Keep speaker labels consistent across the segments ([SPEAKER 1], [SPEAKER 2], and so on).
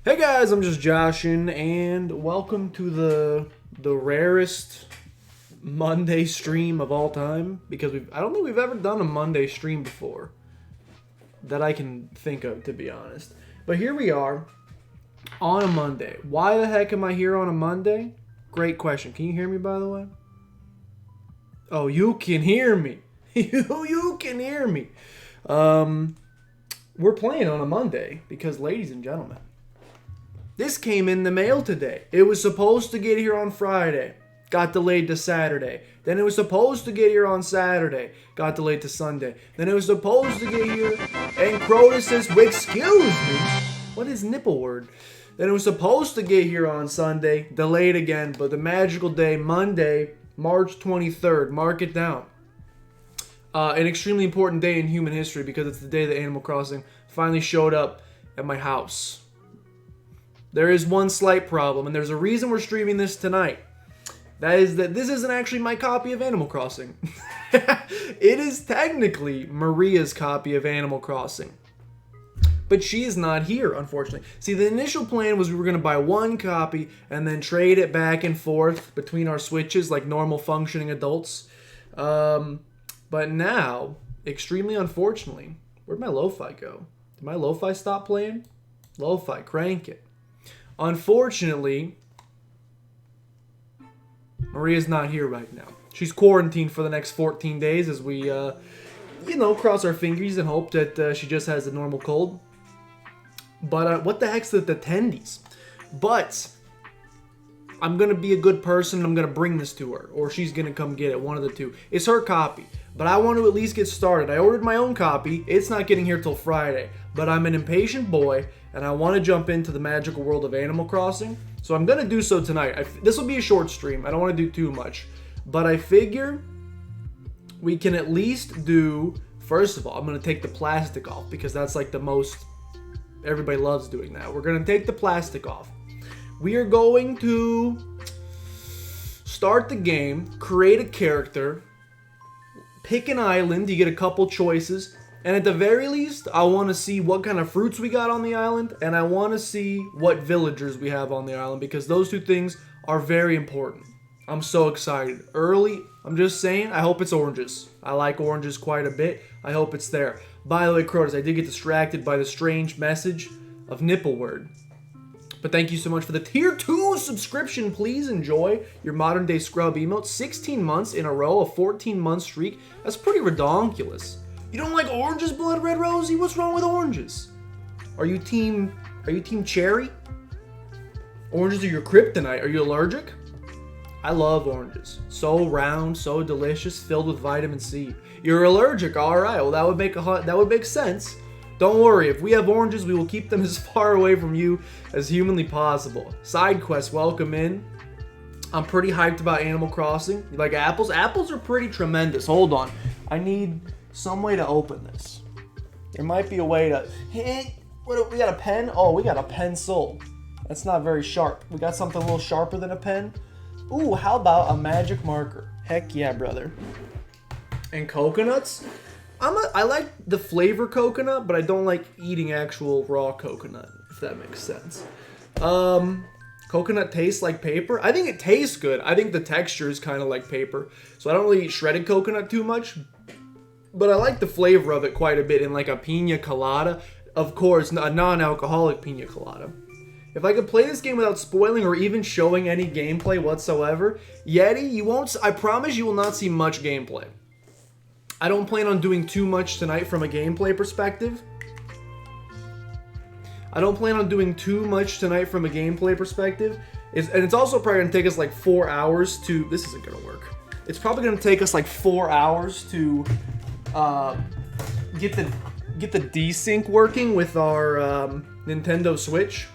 [SPEAKER 1] Hey guys, I'm just Joshin, and welcome to the rarest Monday stream of all time, because I don't think we've ever done a Monday stream before that I can think of, to be honest. But here we are on a Monday. Why the heck am I here on a Monday? Great question. Can you hear me, by the way? Oh, you can hear me. You can hear me. We're playing on a Monday because, ladies and gentlemen, this came in the mail today. It was supposed to get here on Friday. Got delayed to Saturday. Then it was supposed to get here on Saturday. Got delayed to Sunday. Then it was supposed to get here. And Crotus says, excuse me. What is nipple word? Then it was supposed to get here on Sunday. Delayed again. But the magical day, Monday, March 23rd. Mark it down. An extremely important day in human history because it's the day that Animal Crossing finally showed up at my house. There is one slight problem, and there's a reason we're streaming this tonight. That is that this isn't actually my copy of Animal Crossing. It is technically Maria's copy of Animal Crossing. But she is not here, unfortunately. See, the initial plan was we were going to buy one copy and then trade it back and forth between our Switches like normal functioning adults. But now, extremely unfortunately, where'd my lo-fi go? Did my lo-fi stop playing? Lo-fi, crank it. Unfortunately, Maria's not here right now. She's quarantined for the next 14 days as we, cross our fingers and hope that she just has a normal cold. But what the heck's the attendees? But I'm going to be a good person and I'm going to bring this to her. Or she's going to come get it, one of the two. It's her copy. But I want to at least get started. I ordered my own copy. It's not getting here till Friday. But I'm an impatient boy, and I want to jump into the magical world of Animal Crossing. So I'm going to do so tonight. This will be a short stream. I don't want to do too much. But I figure we can at least do... First of all, I'm going to take the plastic off, because that's like the most... Everybody loves doing that. We're going to take the plastic off. We are going to start the game, create a character, pick an island. You get a couple choices. And at the very least, I want to see what kind of fruits we got on the island. And I want to see what villagers we have on the island. Because those two things are very important. I'm so excited. Early, I'm just saying, I hope it's oranges. I like oranges quite a bit. I hope it's there. By the way, Crotus, I did get distracted by the strange message of nipple word. But thank you so much for the tier 2 subscription. Please enjoy your modern day scrub emote. 16 months in a row, a 14-month streak. That's pretty redonkulous. You don't like oranges, Blood Red Rosie? What's wrong with oranges? Are you team cherry? Oranges are your kryptonite. Are you allergic? I love oranges. So round, so delicious, filled with vitamin C. You're allergic, all right. Well, that would make sense. Don't worry, if we have oranges, we will keep them as far away from you as humanly possible. Side quest, welcome in. I'm pretty hyped about Animal Crossing. You like apples? Apples are pretty tremendous. Hold on. I need some way to open this. There might be a way to... Hey, we got a pen? Oh, we got a pencil. That's not very sharp. We got something a little sharper than a pen? Ooh, how about a magic marker? Heck yeah, brother. And coconuts? I like the flavor coconut, but I don't like eating actual raw coconut, if that makes sense. Coconut tastes like paper. I think it tastes good. I think the texture is kind of like paper. So I don't really eat shredded coconut too much. But I like the flavor of it quite a bit in like a pina colada. Of course, a non-alcoholic pina colada. If I could play this game without spoiling or even showing any gameplay whatsoever, Yeti, I promise you will not see much gameplay. I don't plan on doing too much tonight from a gameplay perspective. And it's also probably going to take us like 4 hours to... This isn't going to work. It's probably going to take us like 4 hours to get the desync working with our Nintendo Switch.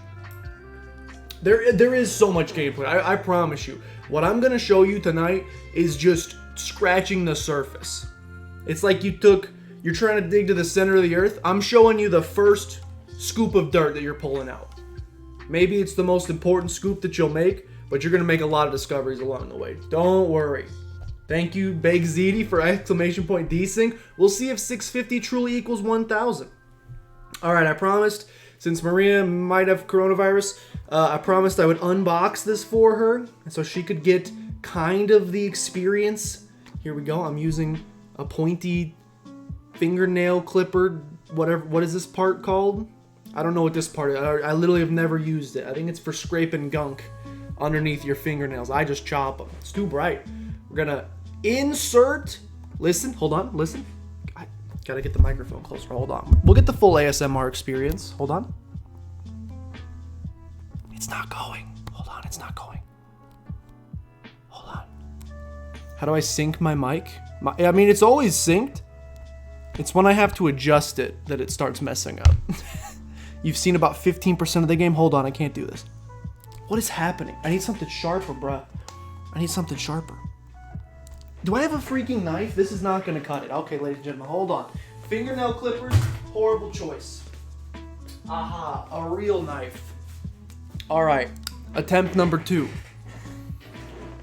[SPEAKER 1] There is so much gameplay. I promise you. What I'm going to show you tonight is just scratching the surface. It's like you're trying to dig to the center of the earth. I'm showing you the first scoop of dirt that you're pulling out. Maybe it's the most important scoop that you'll make, but you're going to make a lot of discoveries along the way. Don't worry. Thank you, Big ZD, for exclamation point desync. We'll see if 650 truly equals 1,000. Alright, I promised since Maria might have coronavirus, I promised I would unbox this for her, so she could get kind of the experience. Here we go. I'm using a pointy fingernail clipper. Whatever. What is this part called? I don't know what this part is. I literally have never used it. I think it's for scraping gunk underneath your fingernails. I just chop them. It's too bright. We're gonna insert. Listen. Hold on. Listen. I gotta get the microphone closer. Hold on. We'll get the full ASMR experience. Hold on. It's not going. Hold on. It's not going. Hold on. How do I sync my mic? I mean, it's always synced. It's when I have to adjust it that it starts messing up. You've seen about 15% of the game. Hold on, I can't do this. What is happening? I need something sharper, bruh. I need something sharper. Do I have a freaking knife? This is not gonna cut it. Okay, ladies and gentlemen, hold on. Fingernail clippers, horrible choice. Aha, a real knife. All right, attempt number 2.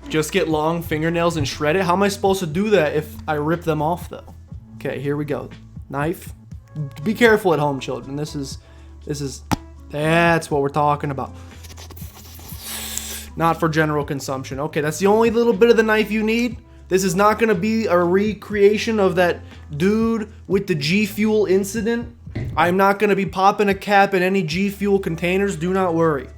[SPEAKER 1] Just get long fingernails and shred it. How am I supposed to do that if I rip them off though? Okay, here we go. Knife. Be careful at home, children. That's what we're talking about. Not for general consumption. Okay, that's the only little bit of the knife you need. This is not gonna be a recreation of that dude with the G Fuel incident. I'm not gonna be popping a cap in any G Fuel containers. Do not worry.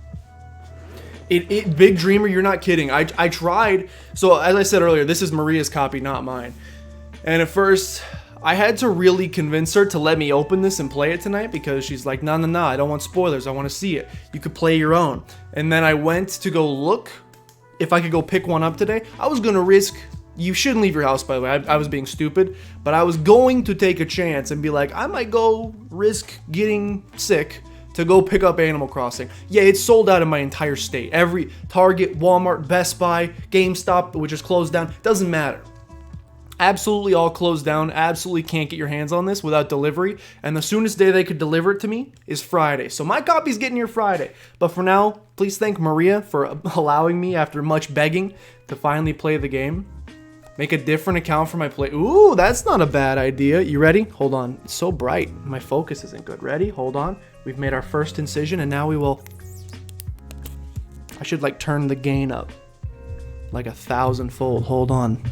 [SPEAKER 1] Big Dreamer, you're not kidding. I tried. So as I said earlier, this is Maria's copy, not mine. And at first, I had to really convince her to let me open this and play it tonight because she's like, no, I don't want spoilers. I want to see it. You could play your own. And then I went to go look if I could go pick one up today. I was going to risk, you shouldn't leave your house, by the way. I was being stupid, but I was going to take a chance and be like, I might go risk getting sick to go pick up Animal Crossing. Yeah, it's sold out in my entire state. Every Target, Walmart, Best Buy, GameStop, which is closed down, doesn't matter. Absolutely all closed down. Absolutely can't get your hands on this without delivery. And the soonest day they could deliver it to me is Friday. So my copy's getting here Friday. But for now, please thank Maria for allowing me, after much begging, to finally play the game. Make a different account for my play. Ooh, that's not a bad idea. You ready? Hold on. It's so bright. My focus isn't good. Ready? Hold on. We've made our first incision, and now we will... I should, like, turn the gain up. Like 1,000-fold. Hold on.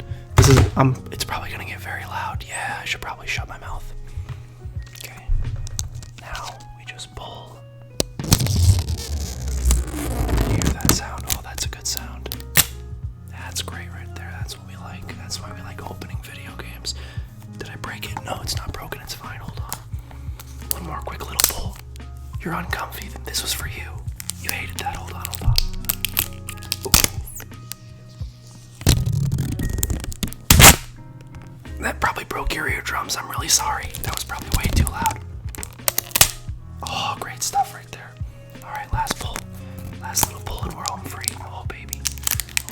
[SPEAKER 1] It's probably gonna get very loud. Yeah, I should probably shut my mouth. Okay. Now we just pull. Hear that sound? Oh, that's a good sound. That's great right there. That's what we like. That's why we like opening video games. Did I break it? No, it's not broken. It's fine. Hold on. One more quick little pull. You're uncomfy. This was for you. You hated that. Hold on. That probably broke your eardrums. I'm really sorry. That was probably way too loud. Oh, great stuff right there. All right, last pull. Last little pull and we're home free. Oh, baby.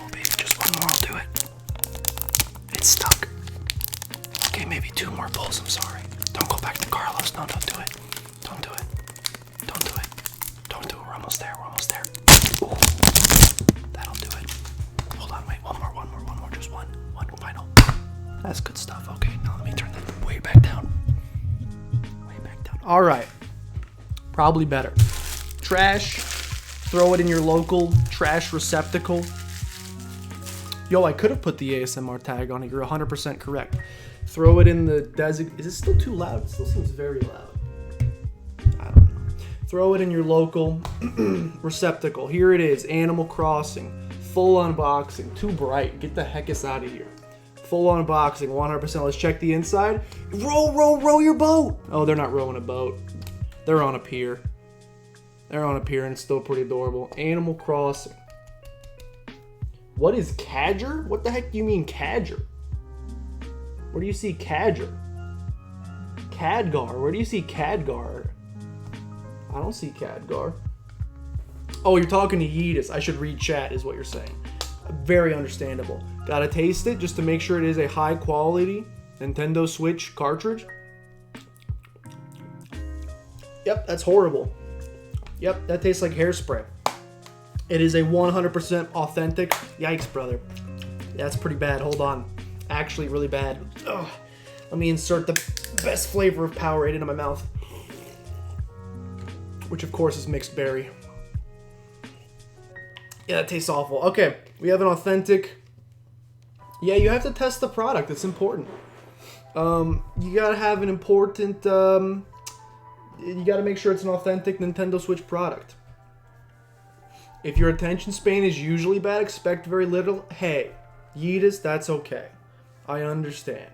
[SPEAKER 1] Oh, baby. Just one more will do it. It's stuck. Okay, maybe 2 more pulls. I'm sorry. Don't go back to Carlos. No, don't do it. Don't do it. Don't do it. Don't do it. We're almost there. We're almost there. Ooh. That'll do it. Hold on. Wait. One more. Just one. One final. That's good stuff. Okay, now let me turn that way back down. Way back down. All right. Probably better. Trash. Throw it in your local trash receptacle. Yo, I could have put the ASMR tag on it. You're 100% correct. Throw it in the Is it still too loud? It still seems very loud. I don't know. Throw it in your local receptacle. Here it is. Animal Crossing. Full unboxing. Too bright. Get the heck out of here. Full unboxing, 100%. Let's check the inside. Row your boat. Oh, they're not rowing a boat. They're on a pier. They're on a pier and it's still pretty adorable. Animal Crossing. What is Cadger? What the heck do you mean Cadger? Where do you see Cadger? Cadgar. Where do you see Cadgar? I don't see Cadgar. Oh, you're talking to Yeetus. I should read chat is what you're saying. Very understandable. Gotta taste it just to make sure it is a high quality Nintendo Switch cartridge. Yep, that's horrible. Yep, that tastes like hairspray. It is a 100% authentic. Yikes, brother. That's pretty bad. Hold on. Actually, really bad. Ugh. Let me insert the best flavor of Powerade into my mouth. which of course is mixed berry. Yeah, that tastes awful. Okay, we have an authentic. Yeah, you have to test the product. It's important. You gotta have an important. You gotta make sure it's an authentic Nintendo Switch product. If your attention span is usually bad, expect very little. Hey, Yeetus, that's okay. I understand.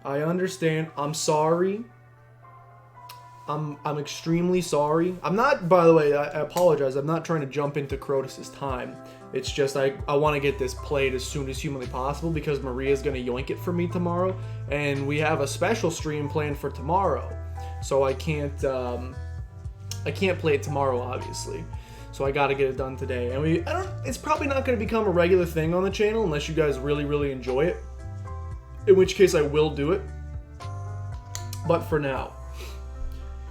[SPEAKER 1] I'm sorry. I'm extremely sorry. I'm not, by the way, I apologize. I'm not trying to jump into Crotus's time. It's just I want to get this played as soon as humanly possible because Maria's going to yoink it for me tomorrow. And we have a special stream planned for tomorrow. So I can't play it tomorrow, obviously. So I got to get it done today. And it's probably not going to become a regular thing on the channel unless you guys really, really enjoy it. In which case I will do it. But for now,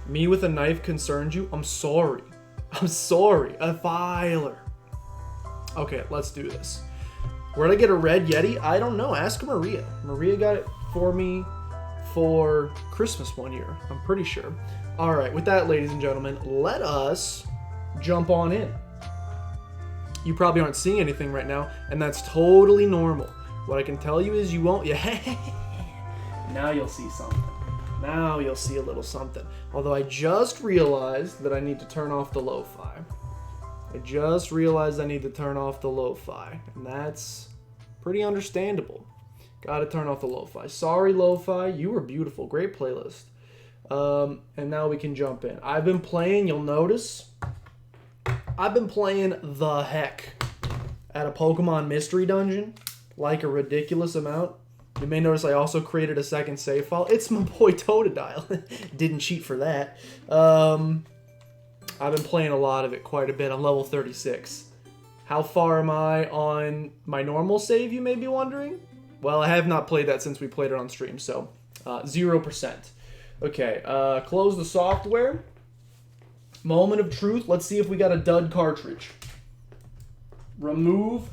[SPEAKER 1] me with a knife concerns you? I'm sorry. I'm sorry. A filer. Okay, let's do this. Where'd I get a red Yeti? I don't know. Ask Maria. Maria got it for me for Christmas one year. I'm pretty sure. All right, with that, ladies and gentlemen, let us jump on in. You probably aren't seeing anything right now, and that's totally normal. What I can tell you is you won't... Yeah. Now you'll see something. Now you'll see a little something. Although I just realized that I need to turn off the lo-fi. And that's pretty understandable. Gotta turn off the lo-fi. Sorry, lo-fi. You were beautiful. Great playlist. And now we can jump in. I've been playing, you'll notice, I've been playing the heck at a Pokemon Mystery Dungeon. Like a ridiculous amount. You may notice I also created a second save file. It's my boy Totodile. Didn't cheat for that. I've been playing a lot of it, quite a bit. I'm level 36. How far am I on my normal save, you may be wondering? Well, I have not played that since we played it on stream, so 0%. Okay, close the software. Moment of truth. Let's see if we got a dud cartridge. Remove.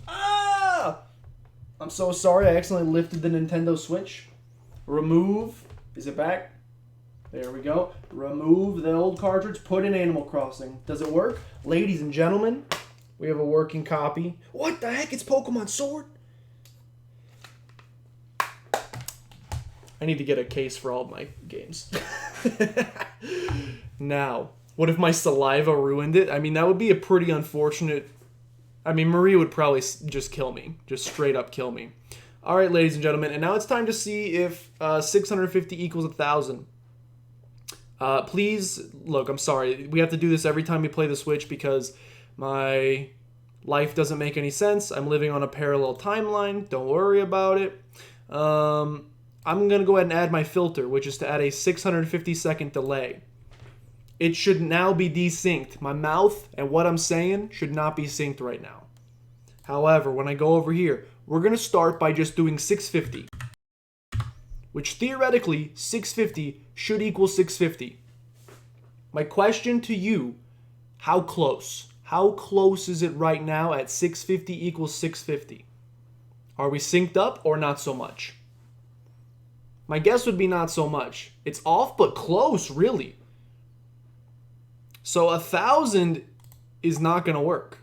[SPEAKER 1] I'm so sorry, I accidentally lifted the Nintendo Switch. Remove. Is it back? There we go. Remove the old cartridge, put in Animal Crossing. Does it work? Ladies and gentlemen, we have a working copy. What the heck? It's Pokemon Sword? I need to get a case for all of my games. Now, what if my saliva ruined it? I mean, that would be a pretty unfortunate... I mean, Maria would probably just kill me. Just straight up kill me. All right, ladies and gentlemen. And now it's time to see if 650 equals 1,000. Please, look, I'm sorry. We have to do this every time we play the Switch because my life doesn't make any sense. I'm living on a parallel timeline. Don't worry about it. I'm going to go ahead and add my filter, which is to add a 650-second delay. It should now be desynced. My mouth and what I'm saying should not be synced right now. However, when I go over here, we're going to start by just doing 650. Which theoretically, 650 should equal 650. My question to you, how close? How close is it right now at 650 equals 650? Are we synced up or not so much? My guess would be not so much. It's off, but close, really. So 1,000 is not going to work.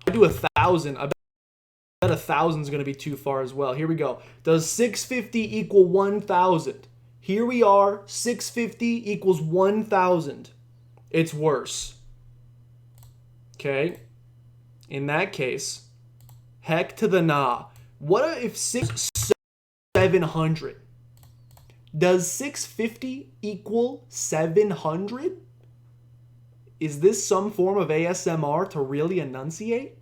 [SPEAKER 1] If I do 1,000, I bet 1,000 is going to be too far as well. Here we go. Does 650 equal 1,000? Here we are. 650 equals 1,000. It's worse. Okay. In that case, heck to the nah. What if 700? Does 650 equal 700? Is this some form of ASMR to really enunciate?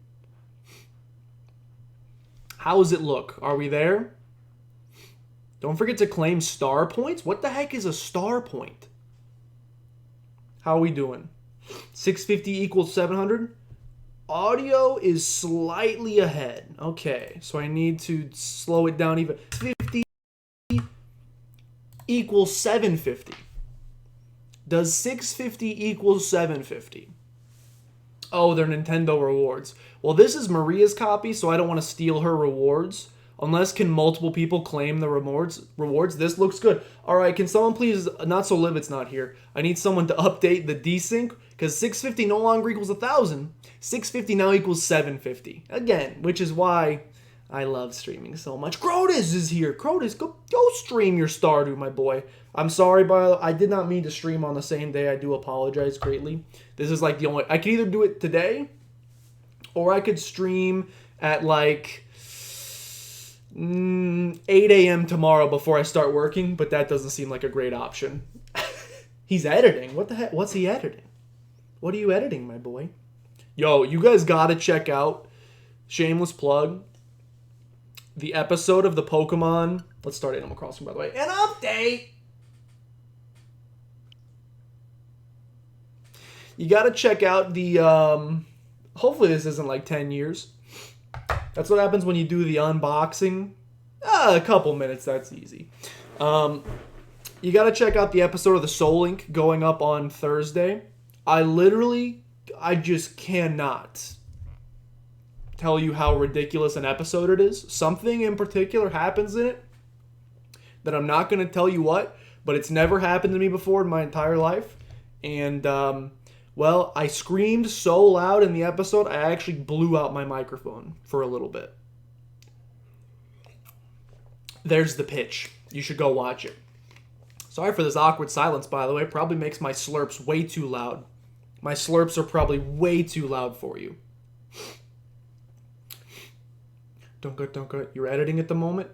[SPEAKER 1] How does it look? Are we there? Don't forget to claim star points. What the heck is a star point? How are we doing? 650 equals 700? Audio is slightly ahead. Okay, so I need to slow it down even. 50 equals 750. Does 650 equal 750? Oh, they're Nintendo rewards. Well, this is Maria's copy, so I don't want to steal her rewards. Unless can multiple people claim the rewards. This looks good. All right, can someone please, not so livid's not here. I need someone to update the desync because 650 no longer equals 1,000. 650 now equals 750. Again, which is why I love streaming so much. Crotus is here. Crotus, go stream your Stardew, my boy. I'm sorry, but I did not mean to stream on the same day. I do apologize greatly. This is like the only... I could either do it today, or I could stream at like 8 a.m. tomorrow before I start working, but that doesn't seem like a great option. He's editing. What the heck? What's he editing? What are you editing, my boy? Yo, you guys gotta check out, shameless plug, the episode of the Pokemon... Let's start Animal Crossing, by the way. An update! You gotta check out the, hopefully this isn't like 10 years. That's what happens when you do the unboxing. A couple minutes, that's easy. You gotta check out the episode of the Soul Link going up on Thursday. I just cannot tell you how ridiculous an episode it is. Something in particular happens in it that I'm not gonna tell you what, but it's never happened to me before in my entire life. And, well, I screamed so loud in the episode, I actually blew out my microphone for a little bit. There's the pitch. You should go watch it. Sorry for this awkward silence, by the way. Probably makes my slurps way too loud. My slurps are probably way too loud for you. Don't go. You're editing at the moment?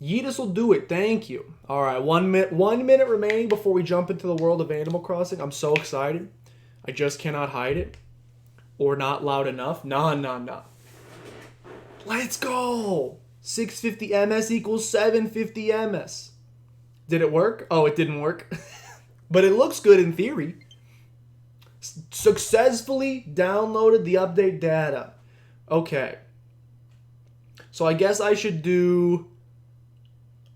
[SPEAKER 1] Yeetus will do it. Thank you. All right, 1 minute remaining before we jump into the world of Animal Crossing. I'm so excited. I just cannot hide it. Or not loud enough. Nah. Let's go! 650 MS equals 750 MS. Did it work? Oh, it didn't work. But it looks good in theory. Successfully downloaded the update data. Okay. So I guess I should do...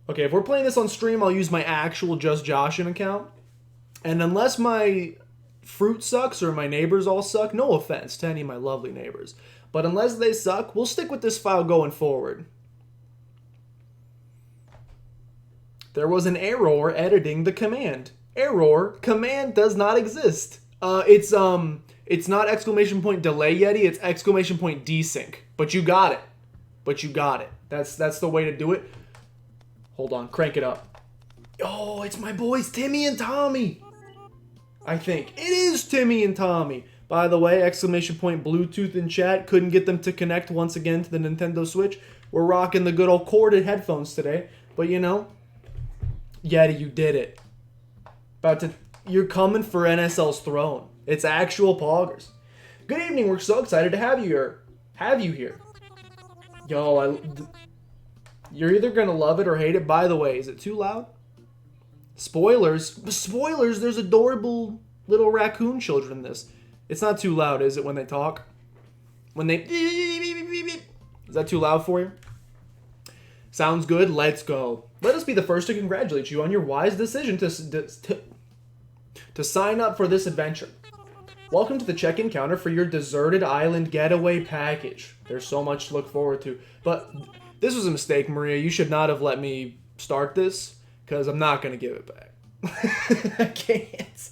[SPEAKER 1] Okay, if we're playing this on stream, I'll use my actual Just Joshin account. And unless my fruit sucks or my neighbors all suck, no offense to any of my lovely neighbors, but unless they suck, we'll stick with this file going forward. There was an error editing the command. Error, command does not exist. It's not exclamation point delay Yeti, it's exclamation point desync. But you got it. That's the way to do it. Hold on, crank it up. Oh, it's my boys Timmy and Tommy. I think. It is Timmy and Tommy. By the way, exclamation point Bluetooth in chat. Couldn't get them to connect once again to the Nintendo Switch. We're rocking the good old corded headphones today. But you know, Yeti, you did it. You're coming for NSL's throne. It's actual poggers. Good evening, we're so excited to have you here. Yo, you're either gonna love it or hate it. By the way, is it too loud? Spoilers, there's adorable little raccoon children in this. It's not too loud, is it, when they talk? When they... Is that too loud for you? Sounds good, let's go. Let us be the first to congratulate you on your wise decision to sign up for this adventure. Welcome to the check-in counter for your deserted island getaway package. There's so much to look forward to. But this was a mistake, Maria. You should not have let me start this, because I'm not going to give it back. I can't.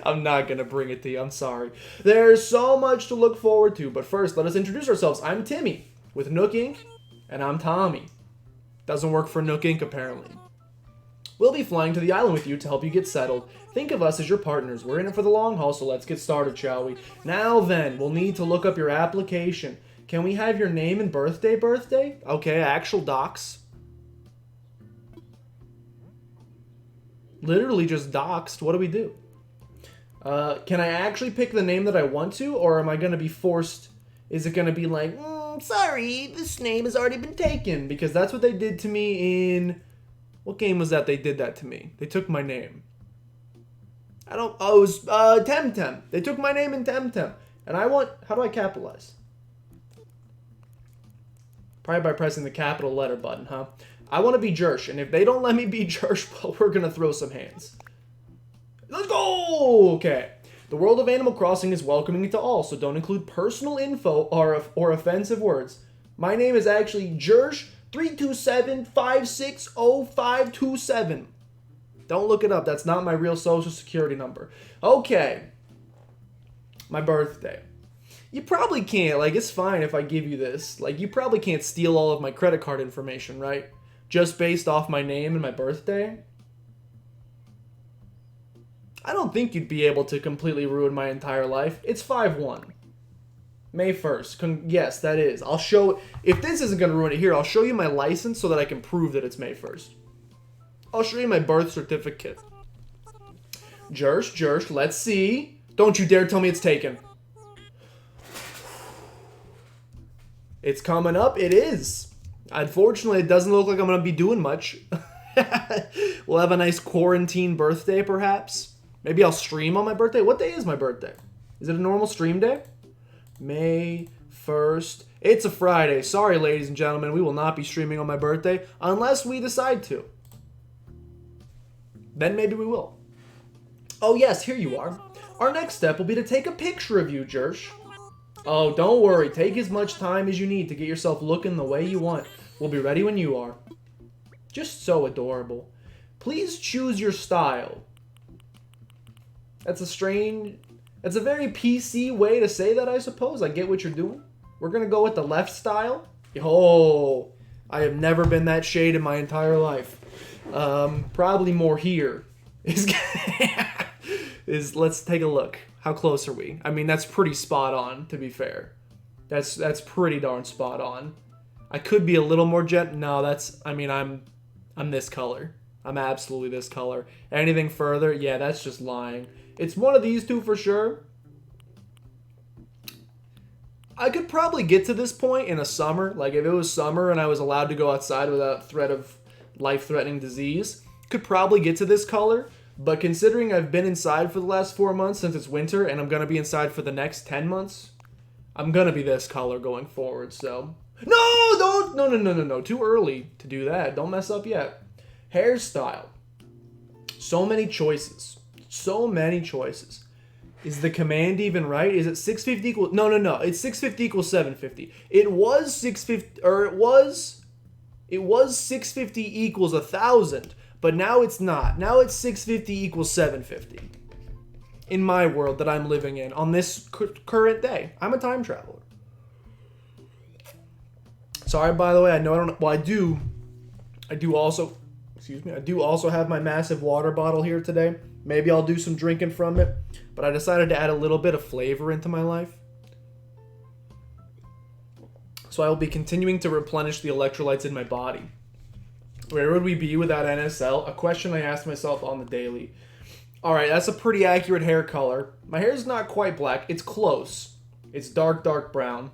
[SPEAKER 1] I'm not going to bring it to you. I'm sorry. There's so much to look forward to. But first, let us introduce ourselves. I'm Timmy with Nook Inc. And I'm Tommy. Doesn't work for Nook Inc. apparently. We'll be flying to the island with you to help you get settled. Think of us as your partners. We're in it for the long haul, so let's get started, shall we? Now then, we'll need to look up your application. Can we have your name and birthday? Okay, actual docs. Literally just doxed. What do we do? Can I actually pick the name that I want to, or am I going to be forced? Is it going to be like, sorry, this name has already been taken? Because that's what they did to me in... What game was that they did that to me? They took my name. It was Temtem. They took my name in Temtem. And I want... How do I capitalize? Probably by pressing the capital letter button, huh? I want to be Jersh, and if they don't let me be Jersh, well, we're going to throw some hands. Let's go! Okay. The world of Animal Crossing is welcoming to all, so don't include personal info or offensive words. My name is actually Jersh 327-560-527. Don't look it up. That's not my real social security number. Okay. My birthday. You probably can't. Like, it's fine if I give you this. Like, you probably can't steal all of my credit card information, right? Just based off my name and my birthday. I don't think you'd be able to completely ruin my entire life. It's 5-1. May 1st. Yes, that is. I'll show... If this isn't going to ruin it here, I'll show you my license so that I can prove that it's May 1st. I'll show you my birth certificate. Jersh, let's see. Don't you dare tell me it's taken. It's coming up. It is. Unfortunately, it doesn't look like I'm going to be doing much. We'll have a nice quarantine birthday, perhaps. Maybe I'll stream on my birthday. What day is my birthday? Is it a normal stream day? May 1st. It's a Friday. Sorry, ladies and gentlemen. We will not be streaming on my birthday unless we decide to. Then maybe we will. Oh, yes, here you are. Our next step will be to take a picture of you, Jersh. Oh, don't worry. Take as much time as you need to get yourself looking the way you want. We'll be ready when you are. Just so adorable. Please choose your style. That's a very PC way to say that, I suppose. I get what you're doing. We're going to go with the left style. Oh, I have never been that shade in my entire life. Probably more here. Let's take a look. How close are we? I mean, that's pretty spot on, to be fair. That's pretty darn spot on. I could be a little more no, I'm this color. I'm absolutely this color. Anything further? Yeah, that's just lying. It's one of these two for sure. I could probably get to this point in a summer. Like, if it was summer and I was allowed to go outside without threat of life-threatening disease, could probably get to this color. But considering I've been inside for the last 4 months since it's winter, and I'm going to be inside for the next 10 months, I'm going to be this color going forward, so... No, too early to do that. Don't mess up yet. Hairstyle. So many choices. Is the command even right? Is it 650 equals... No. It's 650 equals 750. It was 650... It was 650 equals 1,000. But now it's not. Now it's 650 equals 750. In my world that I'm living in on this current day. I'm a time traveler. Sorry, by the way, I know I don't... Well, I do also... Excuse me. I do also have my massive water bottle here today. Maybe I'll do some drinking from it. But I decided to add a little bit of flavor into my life. So I will be continuing to replenish the electrolytes in my body. Where would we be without NSL? A question I asked myself on the daily. Alright, that's a pretty accurate hair color. My hair is not quite black. It's close. It's dark brown.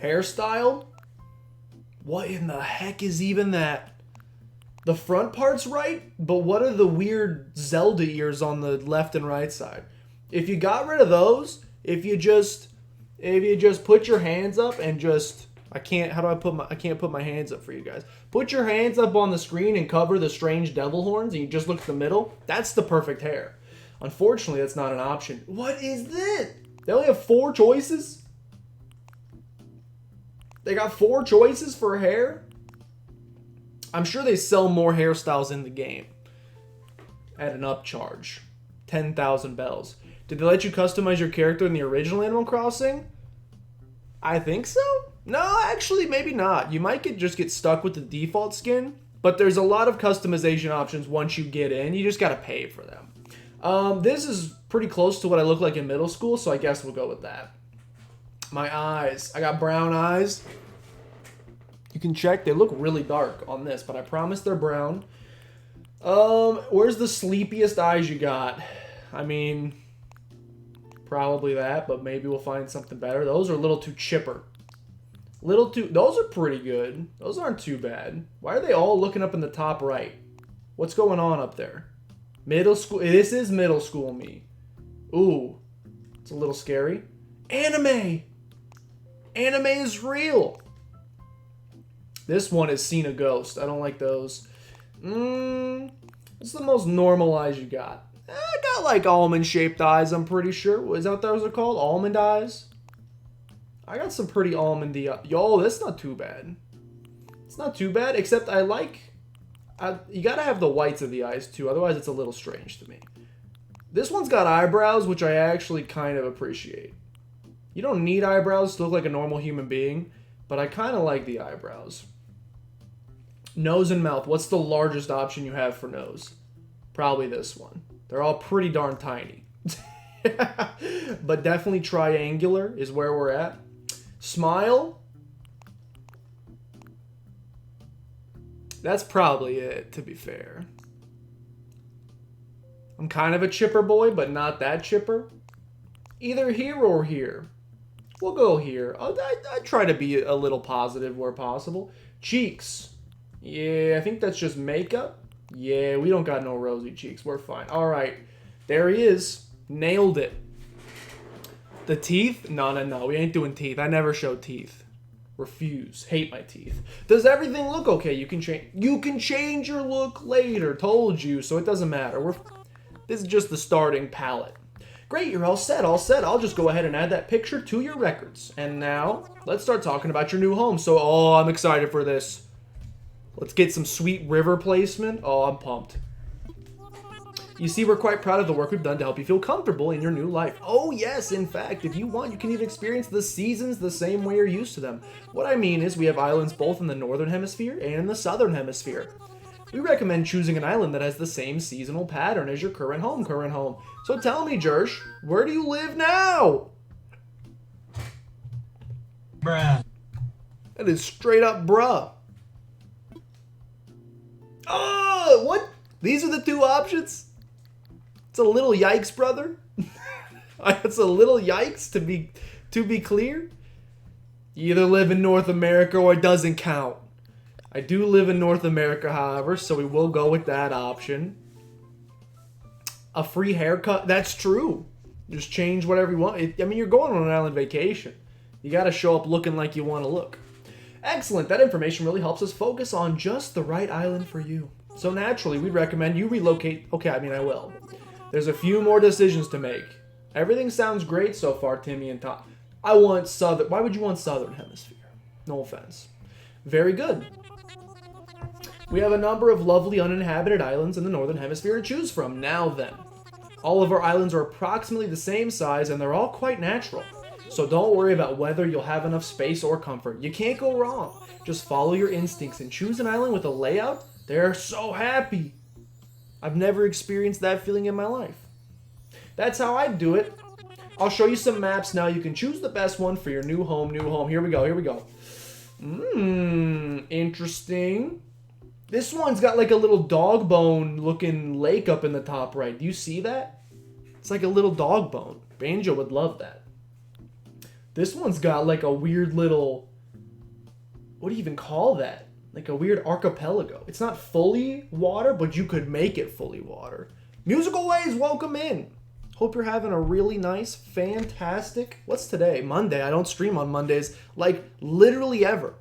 [SPEAKER 1] Hairstyle? What in the heck is even that? The front part's right, but what are the weird Zelda ears on the left and right side? If you got rid of those, if you just put your hands up and just... I can't put my hands up for you guys. Put your hands up on the screen and cover the strange devil horns and you just look at the middle. That's the perfect hair. Unfortunately, that's not an option. What is this? They only have 4 choices? They got 4 choices for hair? I'm sure they sell more hairstyles in the game. At an upcharge. 10,000 bells. Did they let you customize your character in the original Animal Crossing? I think so. No, actually, maybe not. You might just get stuck with the default skin, but there's a lot of customization options once you get in. You just gotta pay for them. This is pretty close to what I looked like in middle school, so I guess we'll go with that. My eyes. I got brown eyes. You can check. They look really dark on this, but I promise they're brown. Where's the sleepiest eyes you got? I mean, probably that, but maybe we'll find something better. Those are a little too chipper. Those are pretty good. Those aren't too bad. Why are they all looking up in the top right? What's going on up there? Middle school. This is middle school me. Ooh. It's a little scary. Anime. Anime is real. This one is seen a ghost. I don't like those. What's the most normal eyes you got? I got like almond-shaped eyes, I'm pretty sure. Is that what those are called? Almond eyes? I got some pretty almondy... Yo, that's not too bad. It's not too bad, except I like... you gotta have the whites of the eyes too, otherwise it's a little strange to me. This one's got eyebrows, which I actually kind of appreciate. You don't need eyebrows to look like a normal human being, but I kind of like the eyebrows. Nose and mouth. What's the largest option you have for nose? Probably this one. They're all pretty darn tiny. But definitely triangular is where we're at. Smile. That's probably it, to be fair. I'm kind of a chipper boy, but not that chipper. Either here or here. We'll go here. I try to be a little positive where possible. Cheeks. Yeah, I think that's just makeup. Yeah, we don't got no rosy cheeks. We're fine. All right. There he is. Nailed it. The teeth? No. We ain't doing teeth. I never show teeth. Refuse. Hate my teeth. Does everything look okay? You can change your look later. Told you. So it doesn't matter. This is just the starting palette. Great, you're all set, all set. I'll just go ahead and add that picture to your records. And now, let's start talking about your new home. So, I'm excited for this. Let's get some sweet river placement. Oh, I'm pumped. You see, we're quite proud of the work we've done to help you feel comfortable in your new life. Oh, yes, in fact, if you want, you can even experience the seasons the same way you're used to them. What I mean is we have islands both in the northern hemisphere and in the southern hemisphere. We recommend choosing an island that has the same seasonal pattern as your current home. So tell me, Jersh, where do you live now?
[SPEAKER 2] Bruh.
[SPEAKER 1] That is straight up bruh. Oh, what? These are the two options? It's a little yikes, brother. It's a little yikes, to be clear. You either live in North America or it doesn't count. I do live in North America, however, so we will go with that option. A free haircut, that's true. Just change whatever you want. I mean, you're going on an island vacation. You got to show up looking like you want to look. Excellent, that information really helps us focus on just the right island for you. So naturally, we'd recommend you relocate. Okay, I mean, I will. There's a few more decisions to make. Everything sounds great so far, Timmy and Tom. I want southern. Why would you want southern hemisphere? No offense. Very good. We have a number of lovely uninhabited islands in the northern hemisphere to choose from. Now then, all of our islands are approximately the same size and they're all quite natural. So don't worry about whether you'll have enough space or comfort. You can't go wrong. Just follow your instincts and choose an island with a layout. They're so happy. I've never experienced that feeling in my life. That's how I do it. I'll show you some maps now. You can choose the best one for your new home. Here we go. Interesting. This one's got like a little dog bone looking lake up in the top right. Do you see that? It's like a little dog bone. Banjo would love that. This one's got like a weird little... What do you even call that? Like a weird archipelago. It's not fully water, but you could make it fully water. Musical Waves, welcome in. Hope you're having a really nice, fantastic... What's today? Monday. I don't stream on Mondays, like literally ever.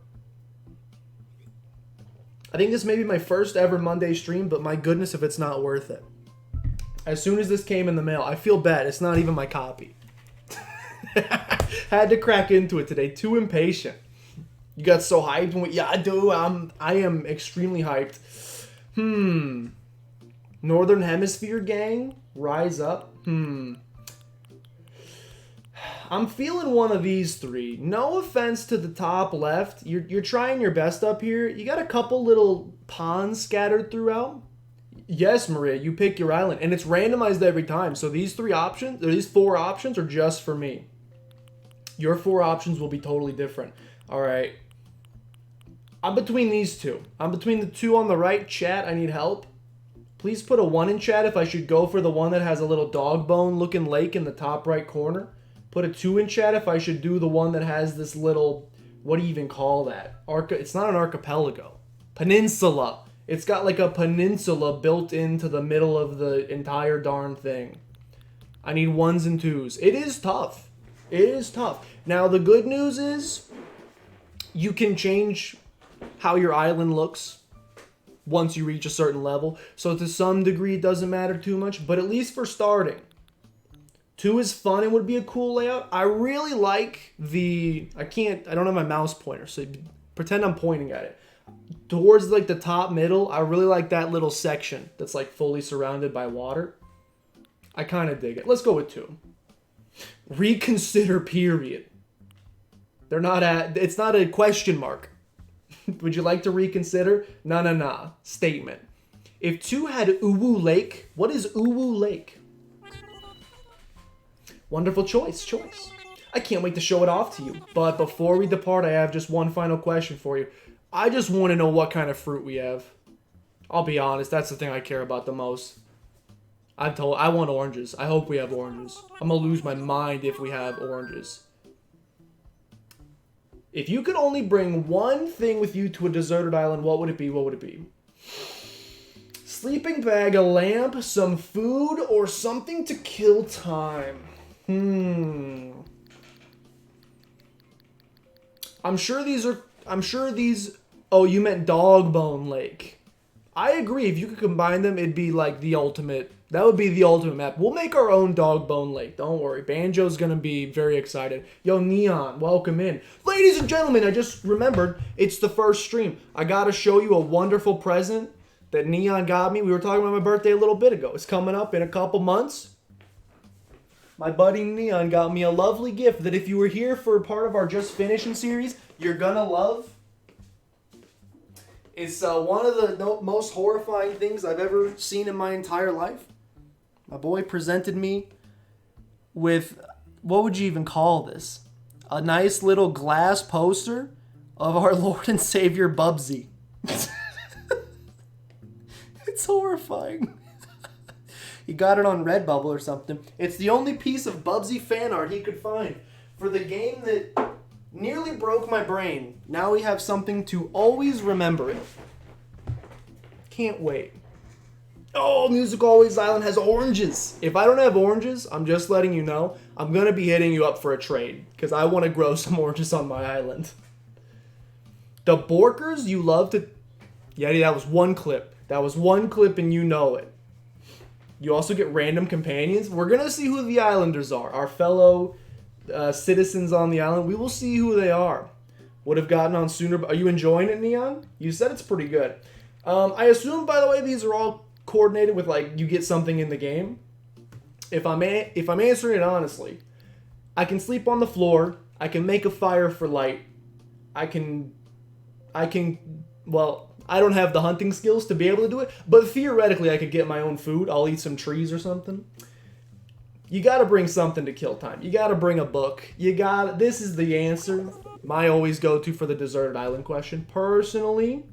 [SPEAKER 1] I think this may be my first ever Monday stream, but my goodness if it's not worth it. As soon as this came in the mail, I feel bad. It's not even my copy. Had to crack into it today. Too impatient. You got so hyped. Yeah, I do. I am extremely hyped. Northern Hemisphere gang, rise up. I'm feeling one of these three. No offense to the top left. You're trying your best up here. You got a couple little ponds scattered throughout. Yes, Maria, you pick your island. And it's randomized every time. So these four options are just for me. Your 4 options will be totally different. All right. I'm between these two. I'm between the two on the right. Chat, I need help. Please put a 1 in chat if I should go for the one that has a little dog bone looking lake in the top right corner. Put a 2 in chat if I should do the one that has this little, what do you even call that? It's not an archipelago. Peninsula. It's got like a peninsula built into the middle of the entire darn thing. I need 1s and 2s. It is tough. It is tough. Now, the good news is you can change how your island looks once you reach a certain level. So to some degree, it doesn't matter too much. But at least for starting, 2 is fun and would be a cool layout. I really like the... I don't have my mouse pointer, so pretend I'm pointing at it. Towards like the top middle, I really like that little section that's like fully surrounded by water. I kind of dig it. Let's go with 2. Reconsider, period. It's not a question mark. Would you like to reconsider? Nah. Statement. If 2 had Uwu Lake, what is Uwu Lake? Wonderful choice. I can't wait to show it off to you. But before we depart, I have just one final question for you. I just want to know what kind of fruit we have. I'll be honest, that's the thing I care about the most. I want oranges. I hope we have oranges. I'm going to lose my mind if we have oranges. If you could only bring one thing with you to a deserted island, what would it be? Sleeping bag, a lamp, some food, or something to kill time? I'm sure these... Oh, you meant Dog Bone Lake. I agree. If you could combine them, it'd be like the ultimate... That would be the ultimate map. We'll make our own Dog Bone Lake. Don't worry. Banjo's going to be very excited. Yo, Neon, welcome in. Ladies and gentlemen, I just remembered it's the first stream. I got to show you a wonderful present that Neon got me. We were talking about my birthday a little bit ago. It's coming up in a couple months. My buddy Neon got me a lovely gift that if you were here for part of our Just Finishing series, you're going to love. It's one of the most horrifying things I've ever seen in my entire life. My boy presented me with, what would you even call this? A nice little glass poster of our Lord and Savior Bubsy. It's horrifying. He got it on Redbubble or something. It's the only piece of Bubsy fan art he could find for the game that nearly broke my brain. Now we have something to always remember it. Can't wait. Oh, Music Always Island has oranges. If I don't have oranges, I'm just letting you know, I'm going to be hitting you up for a trade because I want to grow some oranges on my island. The Borkers, you love to... Yeah, that was one clip. That was one clip and you know it. You also get random companions. We're going to see who the islanders are. Our fellow citizens on the island. We will see who they are. Would have gotten on sooner. Are you enjoying it, Neon? You said it's pretty good. I assume, by the way, these are all coordinated with, like, you get something in the game. If I'm answering it honestly, I can sleep on the floor. I can make a fire for light. Well, I don't have the hunting skills to be able to do it, but theoretically I could get my own food. I'll eat some trees or something. You gotta bring something to kill time. You gotta bring a book. This is the answer. My always go-to for the deserted island question. Personally,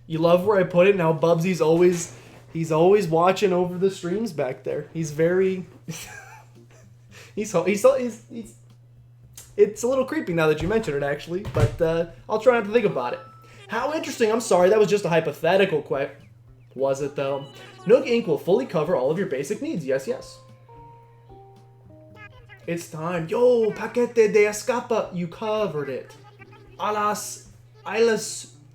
[SPEAKER 1] you love where I put it. Now Bubsy's always watching over the streams back there. He's very... It's a little creepy now that you mention it, actually, but I'll try not to think about it. How interesting. I'm sorry, that was just a hypothetical question. Was it, though? Nook Inc. will fully cover all of your basic needs. Yes, yes. It's time. Yo, Paquete de Escapa. You covered it. Islas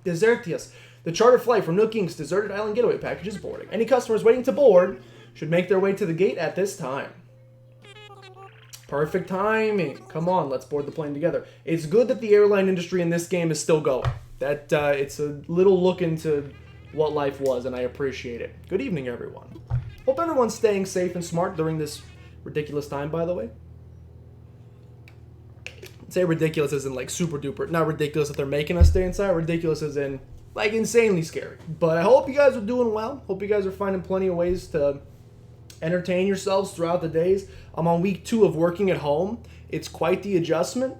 [SPEAKER 1] Desertias. The charter flight from Nook Inc.'s Deserted Island Getaway Package is boarding. Any customers waiting to board should make their way to the gate at this time. Perfect timing. Come on, let's board the plane together. It's good that the airline industry in this game is still going. That it's a little look into what life was, and I appreciate it. Good evening, everyone. Hope everyone's staying safe and smart during this ridiculous time, by the way. I'd say ridiculous as in, like, super duper. Not ridiculous that they're making us stay inside. Ridiculous as in, like, insanely scary. But I hope you guys are doing well. Hope you guys are finding plenty of ways to entertain yourselves throughout the days. I'm on week 2 of working at home. It's quite the adjustment.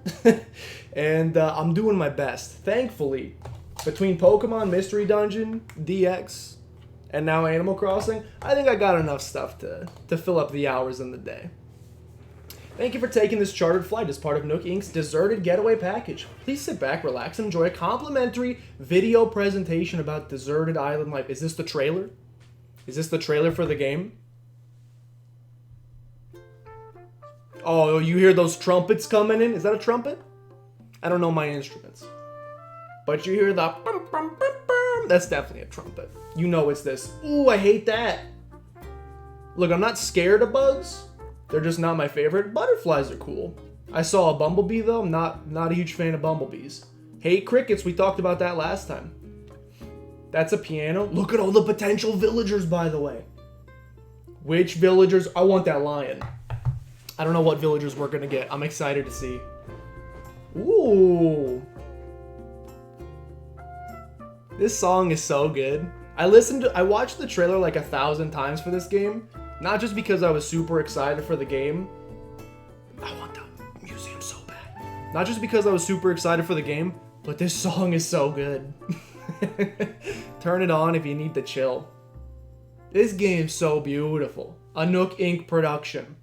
[SPEAKER 1] And I'm doing my best. Thankfully, between Pokemon Mystery Dungeon, DX, and now Animal Crossing, I think I got enough stuff to fill up the hours in the day. Thank you for taking this chartered flight as part of Nook Inc.'s Deserted Getaway Package. Please sit back, relax, and enjoy a complimentary video presentation about Deserted Island life. Is this the trailer? Is this the trailer for the game? Oh, you hear those trumpets coming in? Is that a trumpet? I don't know my instruments. But you hear the... Bum, bum, bum, bum. That's definitely a trumpet. You know it's this. Ooh, I hate that. Look, I'm not scared of bugs. They're just not my favorite. Butterflies are cool. I saw a bumblebee, though. I'm not a huge fan of bumblebees. Hate crickets, we talked about that last time. That's a piano. Look at all the potential villagers, by the way. Which villagers? I want that lion. I don't know what villagers we're gonna get. I'm excited to see. Ooh. This song is so good. I watched the trailer like 1,000 times for this game. Not just because I was super excited for the game. I want the museum so bad. Not just because I was super excited for the game, but this song is so good. Turn it on if you need to chill. This game's so beautiful. A Nook Inc. production.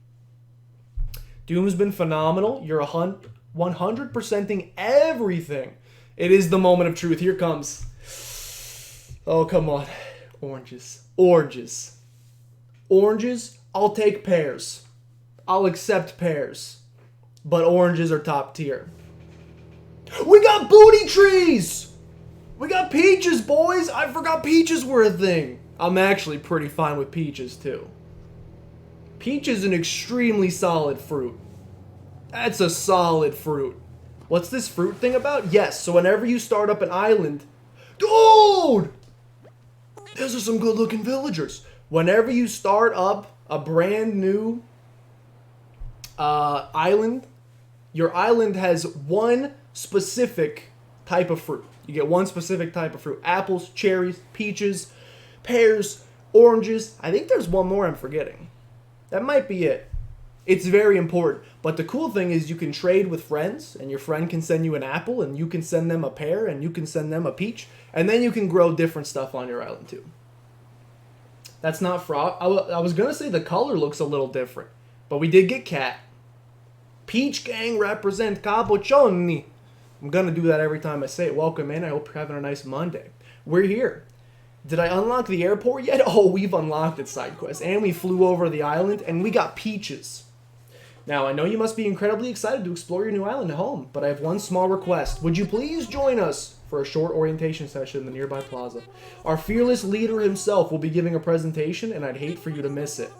[SPEAKER 1] Doom's been phenomenal. You're 100%ing everything. It is the moment of truth. Here comes. Oh, come on. Oranges. Oranges. Oranges, I'll take pears. I'll accept pears. But oranges are top tier. We got booty trees! We got peaches, boys! I forgot peaches were a thing. I'm actually pretty fine with peaches, too. Peach is an extremely solid fruit. That's a solid fruit. What's this fruit thing about? Yes, so whenever you start up an island... Dude! Those are some good-looking villagers. Whenever you start up a brand new island, your island has one specific type of fruit. You get one specific type of fruit. Apples, cherries, peaches, pears, oranges. I think there's one more I'm forgetting. That might be it. It's very important. But the cool thing is you can trade with friends, and your friend can send you an apple, and you can send them a pear, and you can send them a peach, and then you can grow different stuff on your island too. That's not fraud. I was going to say the color looks a little different, but we did get cat. Peach Gang represent Capoccioni. I'm going to do that every time I say it. Welcome in. I hope you're having a nice Monday. We're here. Did I unlock the airport yet? Oh, we've unlocked it, side quest. And we flew over the island, and we got peaches. Now, I know you must be incredibly excited to explore your new island at home, but I have one small request. Would you please join us for a short orientation session in the nearby plaza? Our fearless leader himself will be giving a presentation, and I'd hate for you to miss it.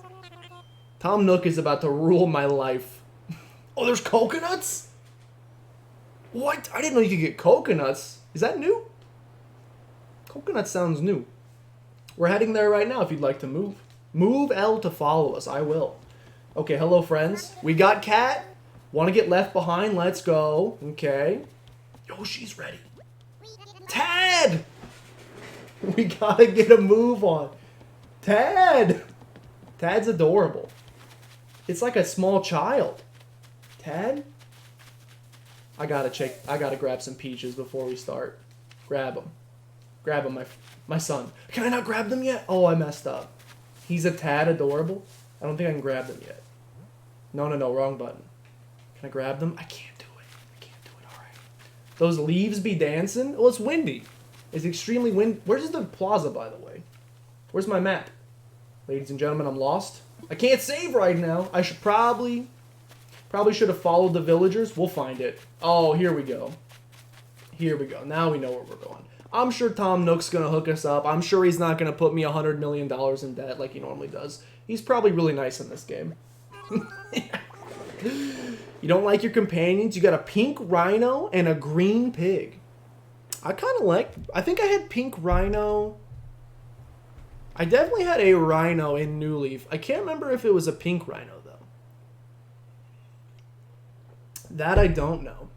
[SPEAKER 1] Tom Nook is about to rule my life. Oh, there's coconuts? What? I didn't know you could get coconuts. Is that new? Coconut sounds new. We're heading there right now if you'd like to move. Move L to follow us. I will. Okay, hello, friends. We got Cat. Want to get left behind? Let's go. Okay. Yo, she's ready. Tad! We gotta get a move on. Tad! Tad's adorable. It's like a small child. Tad? I gotta grab some peaches before we start. Grab them. Grab them, my son. Can I not grab them yet? Oh, I messed up. He's a tad adorable. I don't think I can grab them yet. No, wrong button. Can I grab them? I can't do it. All right. Those leaves be dancing? Well, it's windy. It's extremely windy. Where's the plaza, by the way? Where's my map? Ladies and gentlemen, I'm lost. I can't save right now. I should probably should have followed the villagers. We'll find it. Oh, here we go. Here we go. Now we know where we're going. I'm sure Tom Nook's going to hook us up. I'm sure he's not going to put me $100 million in debt like he normally does. He's probably really nice in this game. You don't like your companions? You got a pink rhino and a green pig. I think I had pink rhino. I definitely had a rhino in New Leaf. I can't remember if it was a pink rhino, though. That I don't know.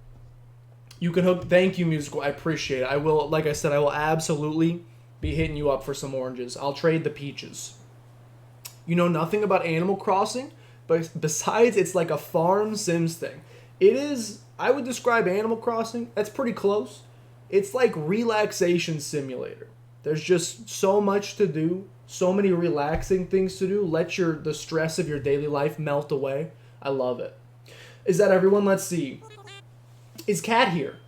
[SPEAKER 1] You can hook... Thank you, Musical. I appreciate it. I will... Like I said, I will absolutely be hitting you up for some oranges. I'll trade the peaches. You know nothing about Animal Crossing, but besides it's like a farm Sims thing. It is... I would describe Animal Crossing. That's pretty close. It's like relaxation simulator. There's just so much to do. So many relaxing things to do. Let the stress of your daily life melt away. I love it. Is that everyone? Let's see. Is Cat here?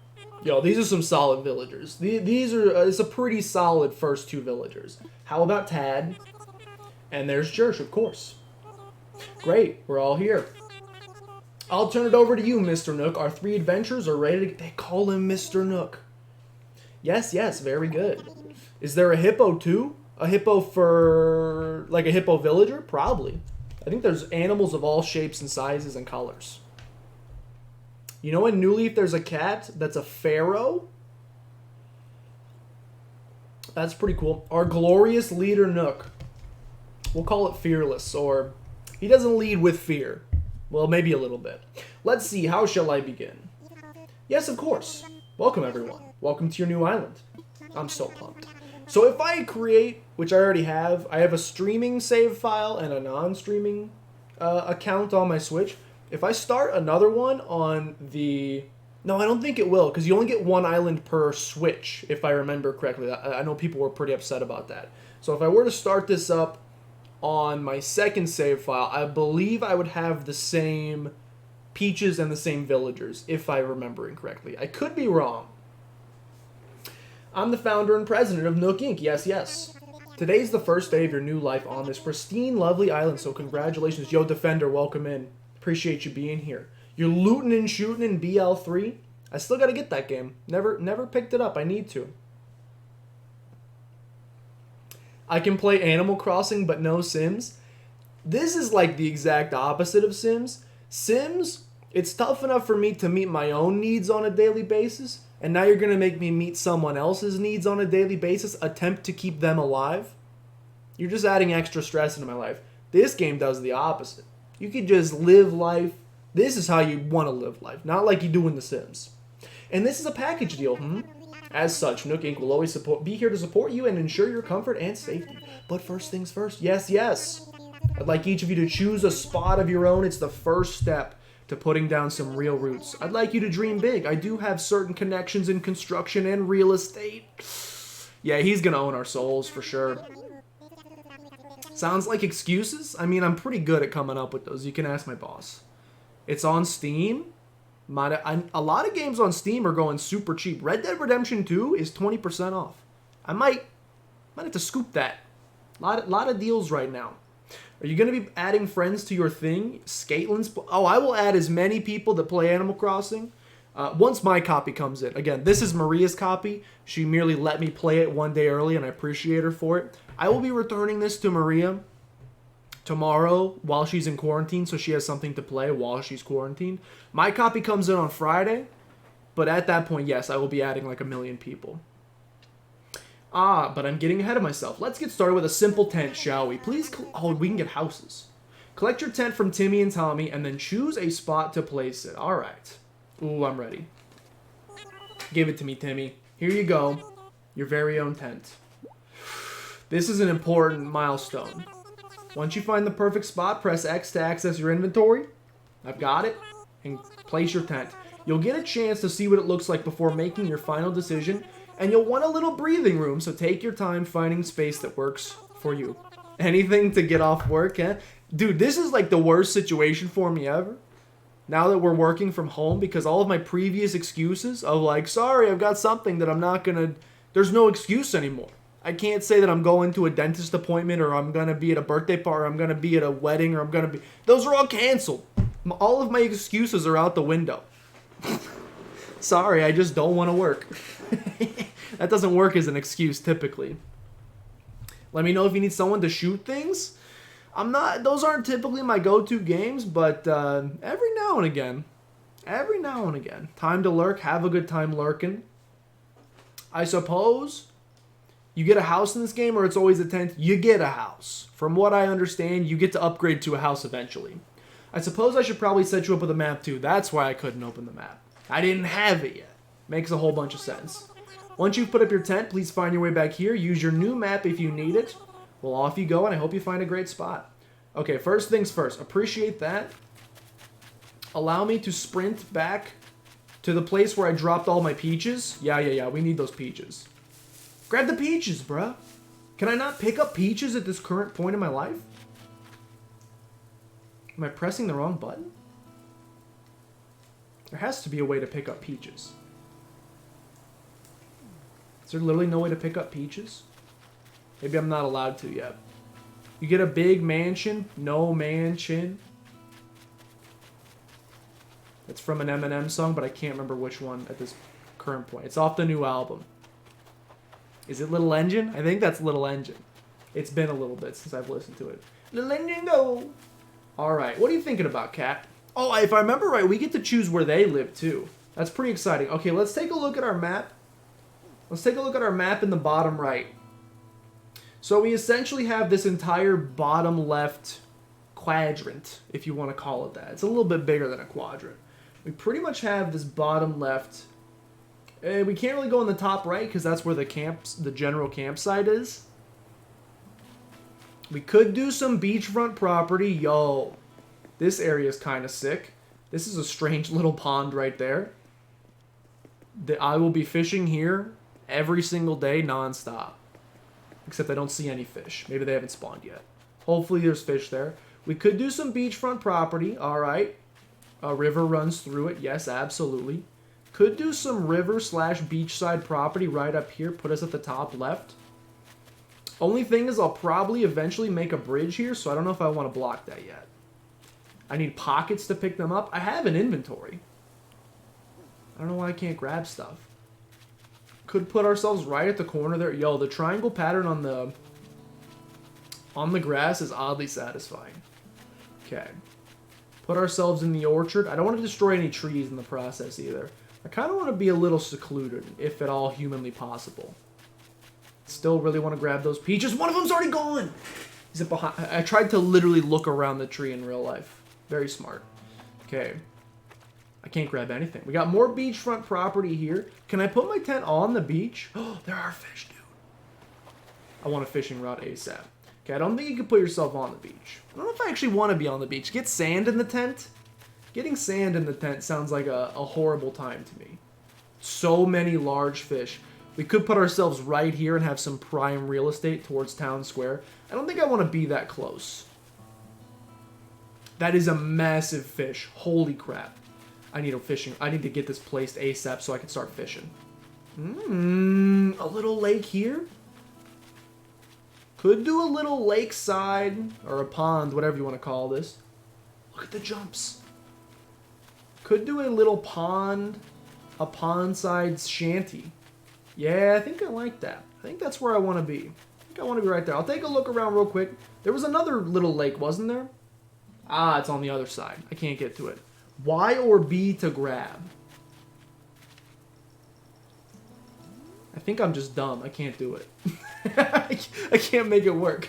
[SPEAKER 1] Yo, these are some solid villagers. It's a pretty solid first two villagers. How about Tad? And there's Jersh, of course. Great, we're all here. I'll turn it over to you, Mr. Nook. Our 3 adventurers are ready to... They call him Mr. Nook. Yes, very good. Is there a hippo too? A hippo for... like a hippo villager? Probably. I think there's animals of all shapes and sizes and colors. You know in New Leaf there's a cat that's a pharaoh? That's pretty cool. Our glorious leader Nook. We'll call it fearless, or he doesn't lead with fear. Well, maybe a little bit. Let's see, how shall I begin? Yes, of course. Welcome, everyone. Welcome to your new island. I'm so pumped. So if I create, which I already have, I have a streaming save file and a non-streaming account on my Switch. If I start another one on the... No, I don't think it will, because you only get one island per Switch, if I remember correctly. I know people were pretty upset about that. So if I were to start this up on my second save file, I believe I would have the same Peaches and the same villagers, if I remember incorrectly. I could be wrong. I'm the founder and president of Nook Inc. Yes, yes. Today's the first day of your new life on this pristine, lovely island, so congratulations. Yo, Defender, welcome in. Appreciate you being here. You're looting and shooting in BL3. I still gotta get that game. Never picked it up. I need to. I can play Animal Crossing, but no Sims. This is like the exact opposite of Sims. Sims, it's tough enough for me to meet my own needs on a daily basis, and now you're gonna make me meet someone else's needs on a daily basis, attempt to keep them alive. You're just adding extra stress into my life. This game does the opposite. You could just live life. This is how you want to live life, not like you do in The Sims. And this is a package deal. As such, Nook Inc. will always be here to support you and ensure your comfort and safety. But first things first. Yes, yes. I'd like each of you to choose a spot of your own. It's the first step to putting down some real roots. I'd like you to dream big. I do have certain connections in construction and real estate. Yeah, he's going to own our souls for sure. Sounds like excuses? I mean, I'm pretty good at coming up with those. You can ask my boss. It's on Steam. A lot of games on Steam are going super cheap. Red Dead Redemption 2 is 20% off. I might have to scoop that. Lot of deals right now. Are you going to be adding friends to your thing? Skatelin's... Oh, I will add as many people that play Animal Crossing. Once my copy comes in. Again, this is Maria's copy. She merely let me play it one day early, and I appreciate her for it. I will be returning this to Maria tomorrow while she's in quarantine, so she has something to play while she's quarantined. My copy comes in on Friday, but at that point, yes, I will be adding like 1 million people. But I'm getting ahead of myself. Let's get started with a simple tent, shall we? Please, we can get houses. Collect your tent from Timmy and Tommy, and then choose a spot to place it. All right. Ooh, I'm ready. Give it to me, Timmy. Here you go. Your very own tent. This is an important milestone. Once you find the perfect spot, press X to access your inventory. I've got it. And place your tent. You'll get a chance to see what it looks like before making your final decision, and you'll want a little breathing room, so take your time finding space that works for you. Anything to get off work, eh? Dude, this is like the worst situation for me ever. Now that we're working from home, because all of my previous excuses of like, sorry, I've got something that I'm not gonna... There's no excuse anymore. I can't say that I'm going to a dentist appointment, or I'm going to be at a birthday party, or I'm going to be at a wedding, or I'm going to be... Those are all canceled. All of my excuses are out the window. Sorry, I just don't want to work. That doesn't work as an excuse, typically. Let me know if you need someone to shoot things. Those aren't typically my go-to games, but every now and again. Every now and again. Time to lurk. Have a good time lurking. I suppose... You get a house in this game, or it's always a tent? You get a house. From what I understand, you get to upgrade to a house eventually. I suppose I should probably set you up with a map too. That's why I couldn't open the map. I didn't have it yet. Makes a whole bunch of sense. Once you've put up your tent, please find your way back here. Use your new map if you need it. Well, off you go, and I hope you find a great spot. Okay, first things first. Appreciate that. Allow me to sprint back to the place where I dropped all my peaches. Yeah. We need those peaches. Grab the peaches, bruh. Can I not pick up peaches at this current point in my life? Am I pressing the wrong button? There has to be a way to pick up peaches. Is there literally no way to pick up peaches? Maybe I'm not allowed to yet. You get a big mansion, no mansion. It's from an Eminem song, but I can't remember which one at this current point. It's off the new album. Is it Little Engine? I think that's Little Engine. It's been a little bit since I've listened to it. Little Engine go! Alright, what are you thinking about, Cat? Oh, if I remember right, we get to choose where they live, too. That's pretty exciting. Okay, let's take a look at our map. Let's take a look at our map in the bottom right. So we essentially have this entire bottom left quadrant, if you want to call it that. It's a little bit bigger than a quadrant. We pretty much have this bottom left. We can't really go in the top right because that's where the general campsite is. We could do some beachfront property. Yo, this area is kind of sick. This is a strange little pond right there. I will be fishing here every single day non-stop. Except I don't see any fish. Maybe they haven't spawned yet. Hopefully there's fish there. We could do some beachfront property. All right. A river runs through it. Yes, absolutely. Could do some river/beachside property right up here. Put us at the top left. Only thing is I'll probably eventually make a bridge here, so I don't know if I want to block that yet. I need pockets to pick them up. I have an inventory. I don't know why I can't grab stuff. Could put ourselves right at the corner there. Yo, the triangle pattern on the grass is oddly satisfying. Okay. Put ourselves in the orchard. I don't want to destroy any trees in the process either. I kind of want to be a little secluded, if at all humanly possible. Still really want to grab those peaches. One of them's already gone! Is it behind? I tried to literally look around the tree in real life. Very smart. Okay. I can't grab anything. We got more beachfront property here. Can I put my tent on the beach? Oh, there are fish, dude. I want a fishing rod ASAP. Okay, I don't think you can put yourself on the beach. I don't know if I actually want to be on the beach. Get sand in the tent? Getting sand in the tent sounds like a horrible time to me. So many large fish. We could put ourselves right here and have some prime real estate towards town square. I don't think I want to be that close. That is a massive fish. Holy crap. I need to get this placed ASAP so I can start fishing. A little lake here? Could do a little lakeside or a pond, whatever you want to call this. Look at the jumps. Could do a little pond, a pond-side shanty. Yeah, I think I like that. I think that's where I want to be. I think I want to be right there. I'll take a look around real quick. There was another little lake, wasn't there? Ah, it's on the other side. I can't get to it. Y or B to grab? I think I'm just dumb. I can't do it. I can't make it work.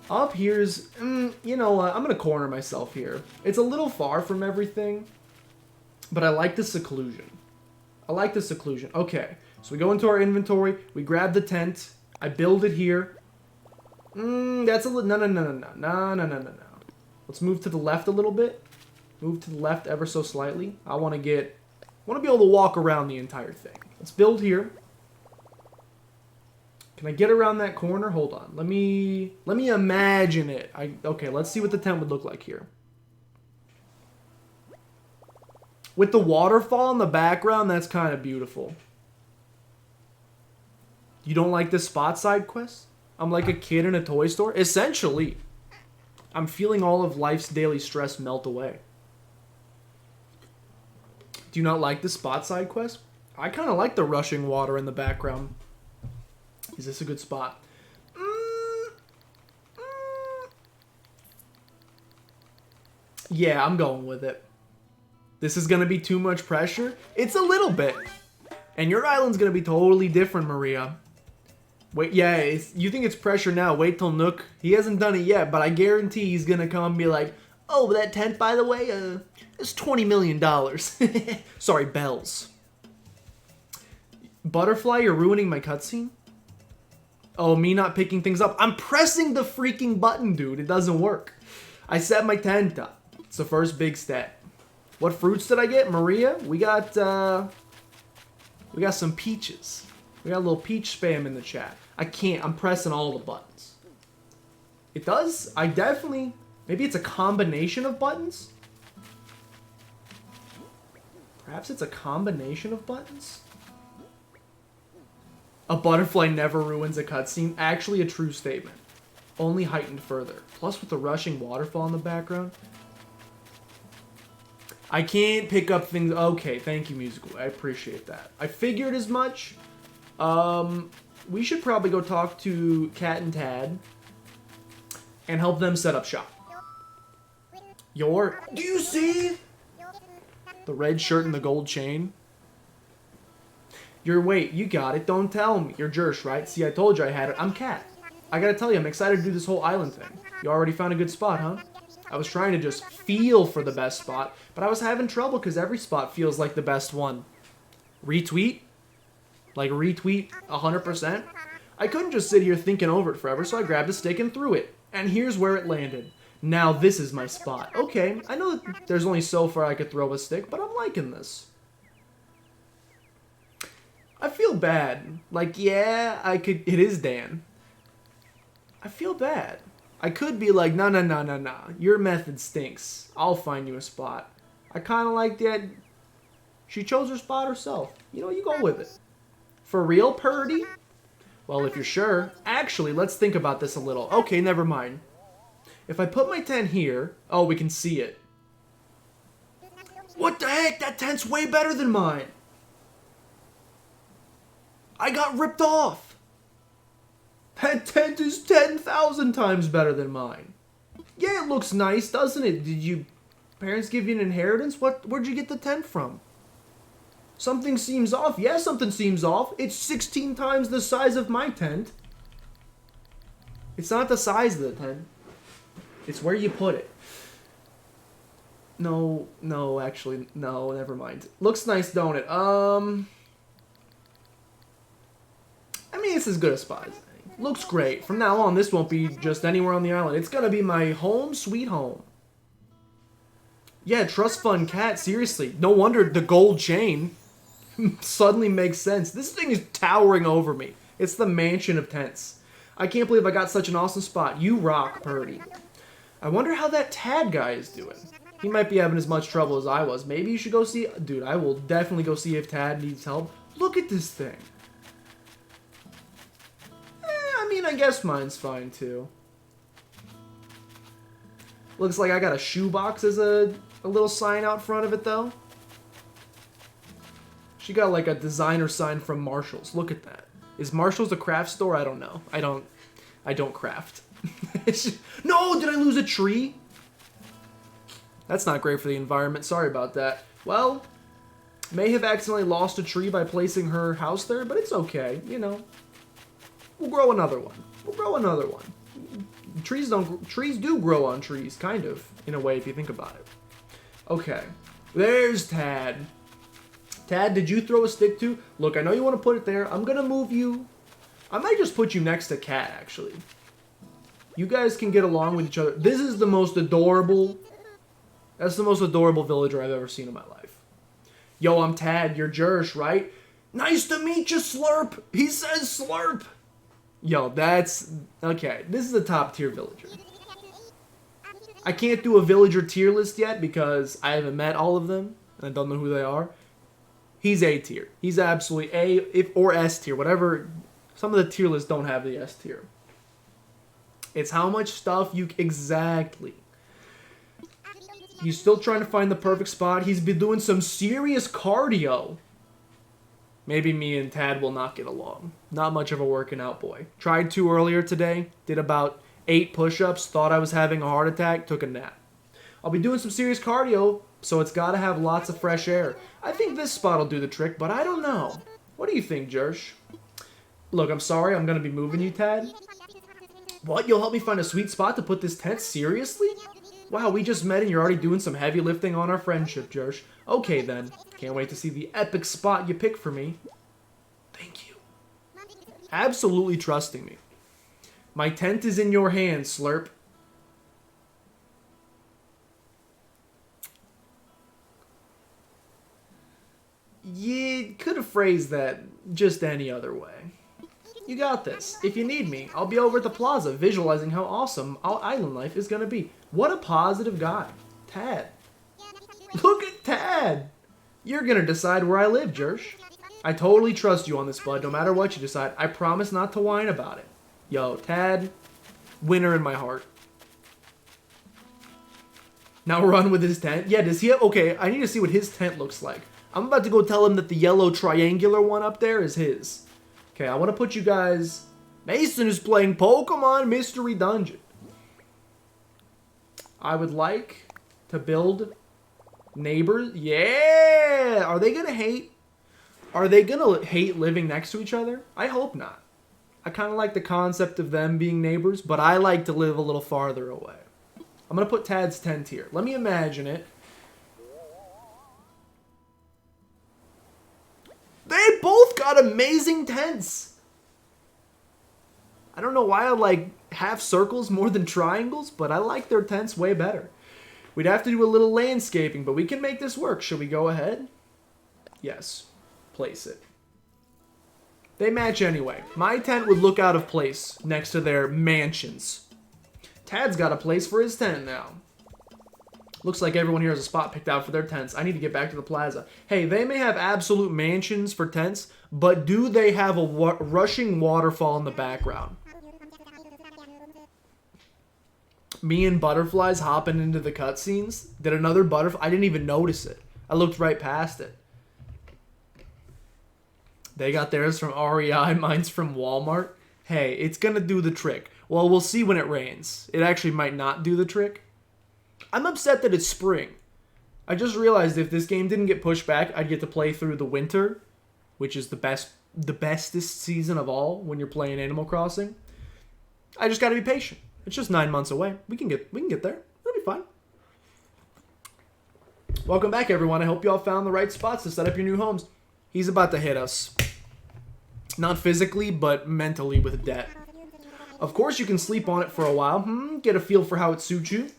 [SPEAKER 1] Up here's, you know what? I'm going to corner myself here. It's a little far from everything, but I like the seclusion. I like the seclusion. Okay, so we go into our inventory. We grab the tent. I build it here. That's a little, no. Let's move to the left a little bit. Move to the left ever so slightly. I want to be able to walk around the entire thing. Let's build here. Can I get around that corner? Hold on. Let me imagine it. Okay, let's see what the tent would look like here. With the waterfall in the background, that's kind of beautiful. You don't like this spot side quest? I'm like a kid in a toy store? Essentially. I'm feeling all of life's daily stress melt away. Do you not like the spot side quest? I kind of like the rushing water in the background. Is this a good spot? Yeah, I'm going with it. This is going to be too much pressure? It's a little bit. And your island's going to be totally different, Maria. Wait, yeah, you think it's pressure now. Wait till Nook. He hasn't done it yet, but I guarantee he's going to come and be like, oh, that tent, by the way, it's $20 million. Sorry, bells. Butterfly, you're ruining my cutscene? Oh, me not picking things up. I'm pressing the freaking button, dude. It doesn't work. I set my tent up. It's the first big step. What fruits did I get, Maria? We got some peaches. We got a little peach spam in the chat. I can't. I'm pressing all the buttons. It does. I definitely. Maybe it's a combination of buttons. Perhaps it's a combination of buttons. A butterfly never ruins a cutscene. Actually, a true statement. Only heightened further. Plus, with the rushing waterfall in the background. I can't pick up things. Okay, thank you, Musical. I appreciate that. I figured as much. We should probably go talk to Cat and Tad and help them set up shop. Do you see the red shirt and the gold chain? Wait, you got it. Don't tell me. You're Jersh, right? See, I told you I had it. I'm Cat. I gotta tell you, I'm excited to do this whole island thing. You already found a good spot, huh? I was trying to just feel for the best spot, but I was having trouble because every spot feels like the best one. Retweet? Like retweet 100%? I couldn't just sit here thinking over it forever, so I grabbed a stick and threw it. And here's where it landed. Now this is my spot. Okay, I know that there's only so far I could throw a stick, but I'm liking this. I feel bad. Like, yeah, I could... It is Dan. I feel bad. I could be like, no. Your method stinks. I'll find you a spot. I kind of like that. She chose her spot herself. You know, you go with it. For real, Purdy? Well, if you're sure. Actually, let's think about this a little. Okay, never mind. If I put my tent here... Oh, we can see it. What the heck? That tent's way better than mine. I got ripped off. That tent is 10,000 times better than mine. Yeah, it looks nice, doesn't it? Did you parents give you an inheritance? Where'd you get the tent from? Something seems off. Yeah, something seems off. It's 16 times the size of my tent. It's not the size of the tent. It's where you put it. No, actually, no, never mind. Looks nice, don't it? I mean, it's as good a spot as any. Looks great. From now on, this won't be just anywhere on the island. It's gonna be my home sweet home. Yeah, trust fund cat, seriously. No wonder the gold chain suddenly makes sense. This thing is towering over me. It's the mansion of tents. I can't believe I got such an awesome spot. You rock, Purdy. I wonder how that Tad guy is doing. He might be having as much trouble as I was. Maybe you should go see... Dude, I will definitely go see if Tad needs help. Look at this thing. I mean, I guess mine's fine, too. Looks like I got a shoebox as a little sign out front of it, though. She got, like, a designer sign from Marshall's. Look at that. Is Marshall's a craft store? I don't know. I don't craft. No! Did I lose a tree? That's not great for the environment. Sorry about that. Well, may have accidentally lost a tree by placing her house there, but it's okay. You know. We'll grow another one. Trees do grow on trees, kind of, in a way, if you think about it. Okay. There's Tad. Tad, did you throw a stick too? Look, I know you want to put it there. I'm going to move you. I might just put you next to Cat, actually. You guys can get along with each other. This is the most adorable... That's the most adorable villager I've ever seen in my life. Yo, I'm Tad. You're Jersh, right? Nice to meet you, Slurp. He says Slurp. Yo, that's... Okay, this is a top tier villager. I can't do a villager tier list yet because I haven't met all of them. And I don't know who they are. He's A tier. He's absolutely A or S tier. Whatever. Some of the tier lists don't have the S tier. It's how much stuff you... Exactly. He's still trying to find the perfect spot. He's been doing some serious cardio. Maybe me and Tad will not get along. Not much of a working out boy. Tried 2 earlier today. Did about 8 push-ups. Thought I was having a heart attack. Took a nap. I'll be doing some serious cardio, so it's got to have lots of fresh air. I think this spot will do the trick, but I don't know. What do you think, Jersh? Look, I'm sorry. I'm going to be moving you, Tad. What? You'll help me find a sweet spot to put this tent? Seriously? Wow, we just met and you're already doing some heavy lifting on our friendship, Jersh. Okay, then. Can't wait to see the epic spot you pick for me. Thank you. Absolutely trusting me. My tent is in your hands, Slurp. You could have phrased that just any other way. You got this. If you need me, I'll be over at the plaza visualizing how awesome our island life is going to be. What a positive guy. Tad. Look at Tad. You're going to decide where I live, Jersh. I totally trust you on this, bud, no matter what you decide. I promise not to whine about it. Yo, Tad, winner in my heart. Now run with his tent. Yeah, does he have... Okay, I need to see what his tent looks like. I'm about to go tell him that the yellow triangular one up there is his. Okay, I want to put you guys... Mason is playing Pokemon Mystery Dungeon. I would like to build neighbors. Yeah! Are they going to hate? Are they gonna hate living next to each other? I hope not. I kind of like the concept of them being neighbors, but I like to live a little farther away. I'm gonna put Tad's tent here. Let me imagine it. They both got amazing tents. I don't know why I like half circles more than triangles, but I like their tents way better. We'd have to do a little landscaping, but we can make this work. Should we go ahead? Yes. Place it. They match anyway. My tent would look out of place next to their mansions. Tad's got a place for his tent now. Looks like everyone here has a spot picked out for their tents. I need to get back to the plaza. Hey, they may have absolute mansions for tents, but do they have a rushing waterfall in the background? Me and butterflies hopping into the cutscenes. Did another butterfly? I didn't even notice it. I looked right past it. They got theirs from REI, mine's from Walmart. Hey, it's gonna do the trick. Well, we'll see when it rains. It actually might not do the trick. I'm upset that it's spring. I just realized if this game didn't get pushed back, I'd get to play through the winter, which is the bestest season of all when you're playing Animal Crossing. I just gotta be patient. It's just 9 months away. We can get there. It'll be fine. Welcome back, everyone. I hope you all found the right spots to set up your new homes. He's about to hit us. Not physically, but mentally with debt. Of course, you can sleep on it for a while. Get a feel for how it suits you.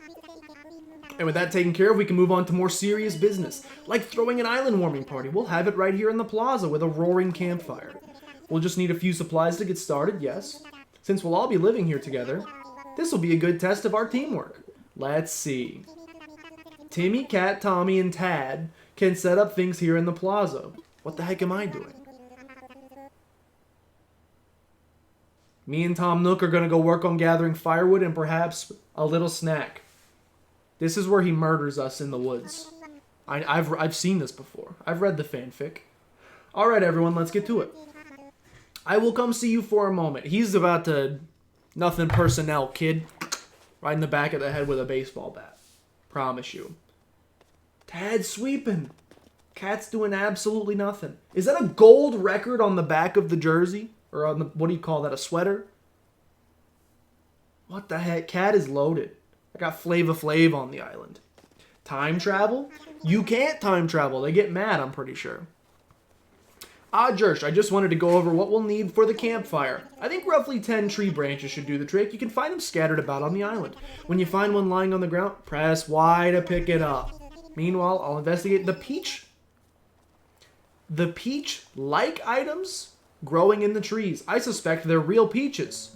[SPEAKER 1] And with that taken care of, we can move on to more serious business, like throwing an island warming party. We'll have it right here in the plaza with a roaring campfire. We'll just need a few supplies to get started, yes. Since we'll all be living here together, this will be a good test of our teamwork. Let's see. Timmy, Cat, Tommy, and Tad can set up things here in the plaza. What the heck am I doing? Me and Tom Nook are going to go work on gathering firewood and perhaps a little snack. This is where he murders us in the woods. I've seen this before. I've read the fanfic. Alright, everyone, let's get to it. I will come see you for a moment. He's about to... Nothing personnel, kid. Right in the back of the head with a baseball bat. Promise you. Tad's sweeping. Cat's doing absolutely nothing. Is that a gold record on the back of the jersey? Or on the... What do you call that? A sweater? What the heck? Cat is loaded. I got Flava Flav on the island. Time travel? You can't time travel. They get mad, I'm pretty sure. Ah, Jersh, I just wanted to go over what we'll need for the campfire. I think roughly 10 tree branches should do the trick. You can find them scattered about on the island. When you find one lying on the ground, press Y to pick it up. Meanwhile, I'll investigate the peach. The peach-like items growing in the trees. I suspect they're real peaches.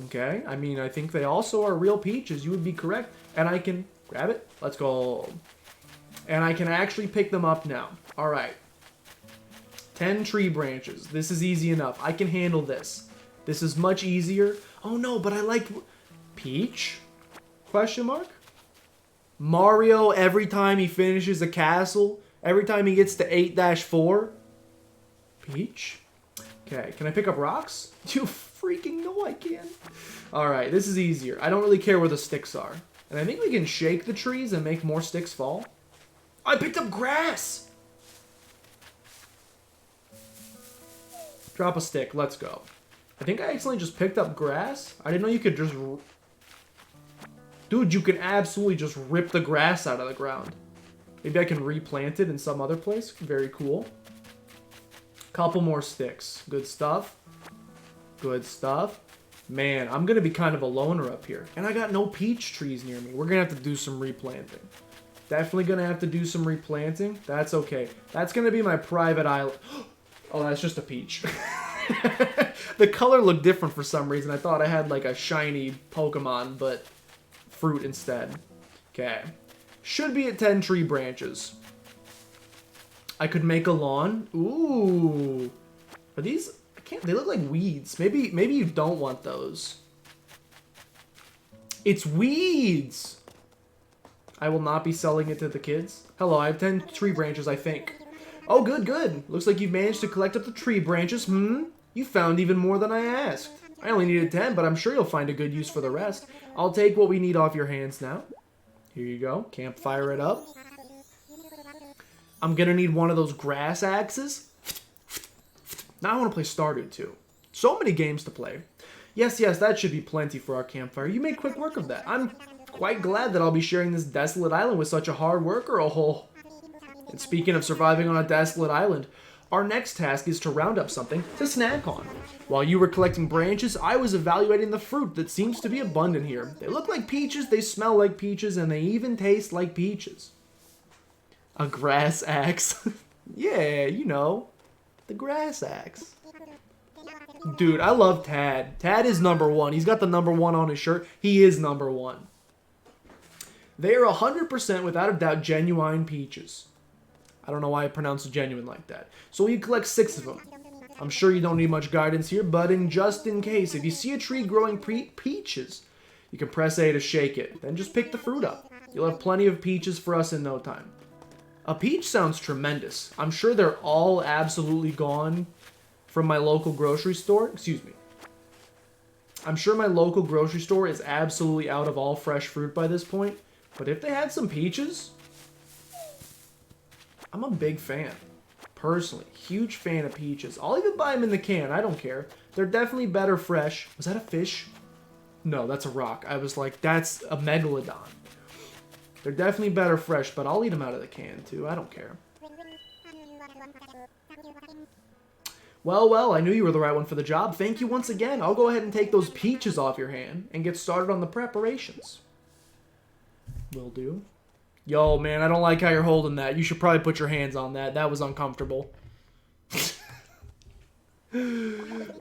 [SPEAKER 1] Okay, I mean, I think they also are real peaches. You would be correct. And I can grab it. Let's go. And I can actually pick them up now. All right. 10 tree branches. This is easy enough. I can handle this. This is much easier. Oh no, but I like... Peach? Question mark? Mario, every time he finishes a castle, every time he gets to 8-4. Peach? Okay, can I pick up rocks? You freaking know I can. Alright, this is easier. I don't really care where the sticks are. And I think we can shake the trees and make more sticks fall. I picked up grass! Drop a stick. Let's go. I think I accidentally just picked up grass. I didn't know you could just... Dude, you can absolutely just rip the grass out of the ground. Maybe I can replant it in some other place. Very cool. Couple more sticks. Good stuff. Good stuff. Man, I'm going to be kind of a loner up here. And I got no peach trees near me. We're going to have to do some replanting. Definitely going to have to do some replanting. That's okay. That's going to be my private island. Oh, that's just a peach. The color looked different for some reason. I thought I had like a shiny Pokemon, but fruit instead. Okay. Should be at 10 tree branches. I could make a lawn. Ooh. Are these... I can't... They look like weeds. Maybe you don't want those. It's weeds! I will not be selling it to the kids. Hello, I have 10 tree branches, I think. Oh, good, good. Looks like you've managed to collect up the tree branches. You found even more than I asked. I only needed 10, but I'm sure you'll find a good use for the rest. I'll take what we need off your hands now. Here you go. Campfire it up. I'm gonna need one of those grass axes. Now I want to play Stardew too. So many games to play. Yes, that should be plenty for our campfire. You made quick work of that. I'm quite glad that I'll be sharing this desolate island with such a hard worker. Oh, and speaking of surviving on a desolate island, our next task is to round up something to snack on. While you were collecting branches, I was evaluating the fruit that seems to be abundant here. They look like peaches, they smell like peaches, and they even taste like peaches. A grass axe. Yeah, you know, the grass axe. Dude, I love Tad. Tad is #1. He's got the #1 on his shirt. He is #1. They are 100% without a doubt genuine peaches. I don't know why I pronounced genuine like that. So you collect 6 of them. I'm sure you don't need much guidance here, but just in case, if you see a tree growing peaches, you can press A to shake it. Then just pick the fruit up. You'll have plenty of peaches for us in no time. A peach sounds tremendous. I'm sure they're all absolutely gone from my local grocery store. Excuse me. I'm sure my local grocery store is absolutely out of all fresh fruit by this point. But if they had some peaches, I'm a big fan. Personally, huge fan of peaches. I'll even buy them in the can. I don't care. They're definitely better fresh. Was that a fish? No, that's a rock. I was like, that's a megalodon. They're definitely better fresh, but I'll eat them out of the can too. I don't care. Well, I knew you were the right one for the job. Thank you once again. I'll go ahead and take those peaches off your hand and get started on the preparations. Will do. Yo, man, I don't like how you're holding that. You should probably put your hands on that. That was uncomfortable.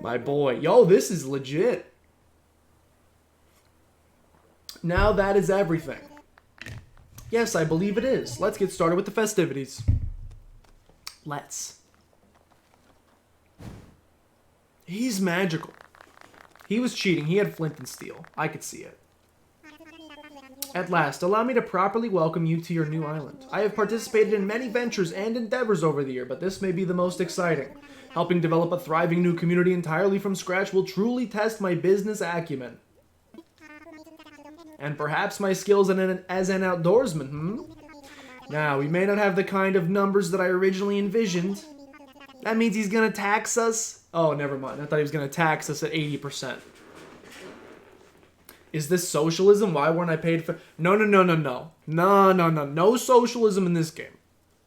[SPEAKER 1] My boy. Yo, this is legit. Now that is everything. Yes, I believe it is. Let's get started with the festivities. Let's. He's magical. He was cheating. He had flint and steel. I could see it. At last, allow me to properly welcome you to your new island. I have participated in many ventures and endeavors over the year, but this may be the most exciting. Helping develop a thriving new community entirely from scratch will truly test my business acumen. And perhaps my skills as an outdoorsman, Now, we may not have the kind of numbers that I originally envisioned. That means he's gonna tax us? Oh, never mind. I thought he was gonna tax us at 80%. Is this socialism? Why weren't I paid for... No. No socialism in this game.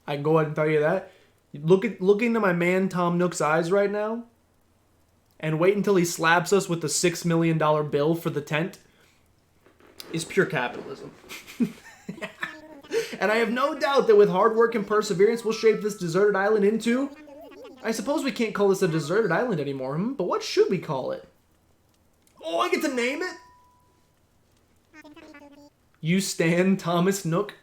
[SPEAKER 1] I can go ahead and tell you that. Look into my man Tom Nook's eyes right now. And wait until he slaps us with the $6 million bill for the tent. Is pure capitalism. And I have no doubt that with hard work and perseverance, we'll shape this deserted island into... I suppose we can't call this a deserted island anymore, but what should we call it? Oh, I get to name it? You stand, Thomas Nook?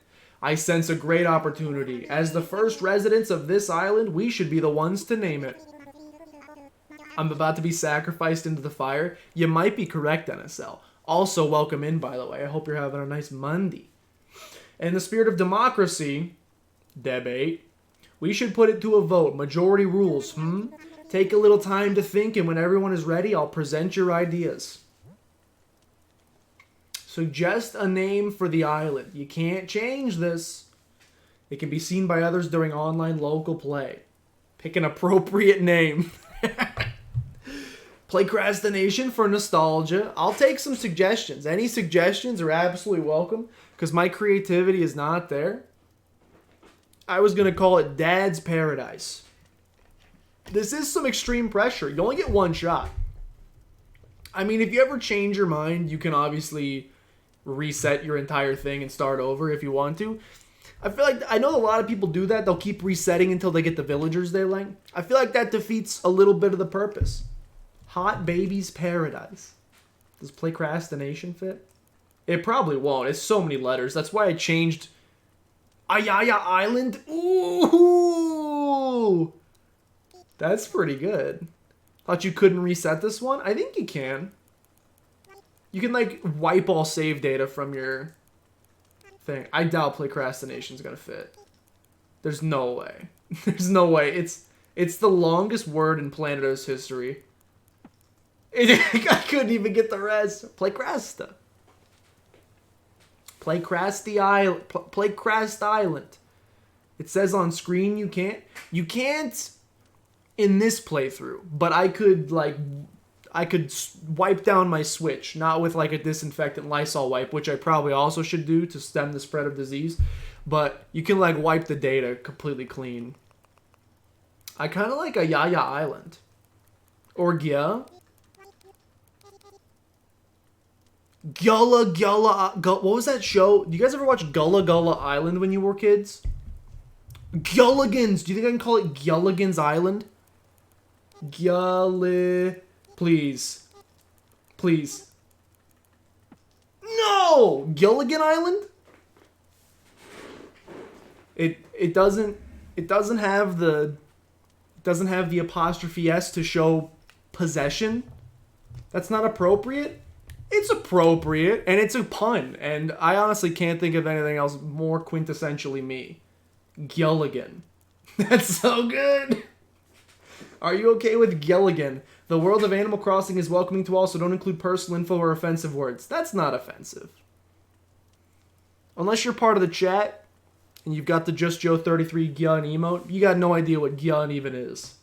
[SPEAKER 1] I sense a great opportunity. As the first residents of this island, we should be the ones to name it. I'm about to be sacrificed into the fire. You might be correct, NSL. Also, welcome in, by the way. I hope you're having a nice Monday. In the spirit of democracy, debate, we should put it to a vote. Majority rules, Take a little time to think, and when everyone is ready, I'll present your ideas. Suggest a name for the island. You can't change this. It can be seen by others during online local play. Pick an appropriate name. Playcrastination for nostalgia. I'll take some suggestions. Any suggestions are absolutely welcome, because my creativity is not there. I was going to call it Dad's Paradise. This is some extreme pressure. You only get one shot. I mean, if you ever change your mind, you can obviously reset your entire thing and start over if you want to. I know a lot of people do that. They'll keep resetting until they get the villagers they like. I feel like that defeats a little bit of the purpose. Hot Baby's Paradise. Does Playcrastination fit? It probably won't. It's so many letters. That's why I changed Ayaya Island. Ooh! That's pretty good. Thought you couldn't reset this one? I think you can. You can, like, wipe all save data from your thing. I doubt Playcrastination's gonna fit. There's no way. There's no way. It's the longest word in Planet Earth's history. I couldn't even get the rest. Playcrasta. Playcrast Island. It says on screen you can't. in this playthrough, but I could wipe down my Switch, not with like a disinfectant Lysol wipe, which I probably also should do to stem the spread of disease, but you can like wipe the data completely clean. I kind of like a Yaya Island. Or Gya. What was that show? Do you guys ever watch Gullah Gullah Island when you were kids? Gulligans. Do you think I can call it Gulligan's Island? Please. Please. No! Gilligan Island? It doesn't have the apostrophe S to show possession. That's not appropriate. It's appropriate, and it's a pun, and I honestly can't think of anything else more quintessentially me. Gilligan. That's so good. Are you okay with Gilligan? The world of Animal Crossing is welcoming to all, so don't include personal info or offensive words. That's not offensive. Unless you're part of the chat, and you've got the Just Joe 33 Gyan emote, you got no idea what Gyan even is.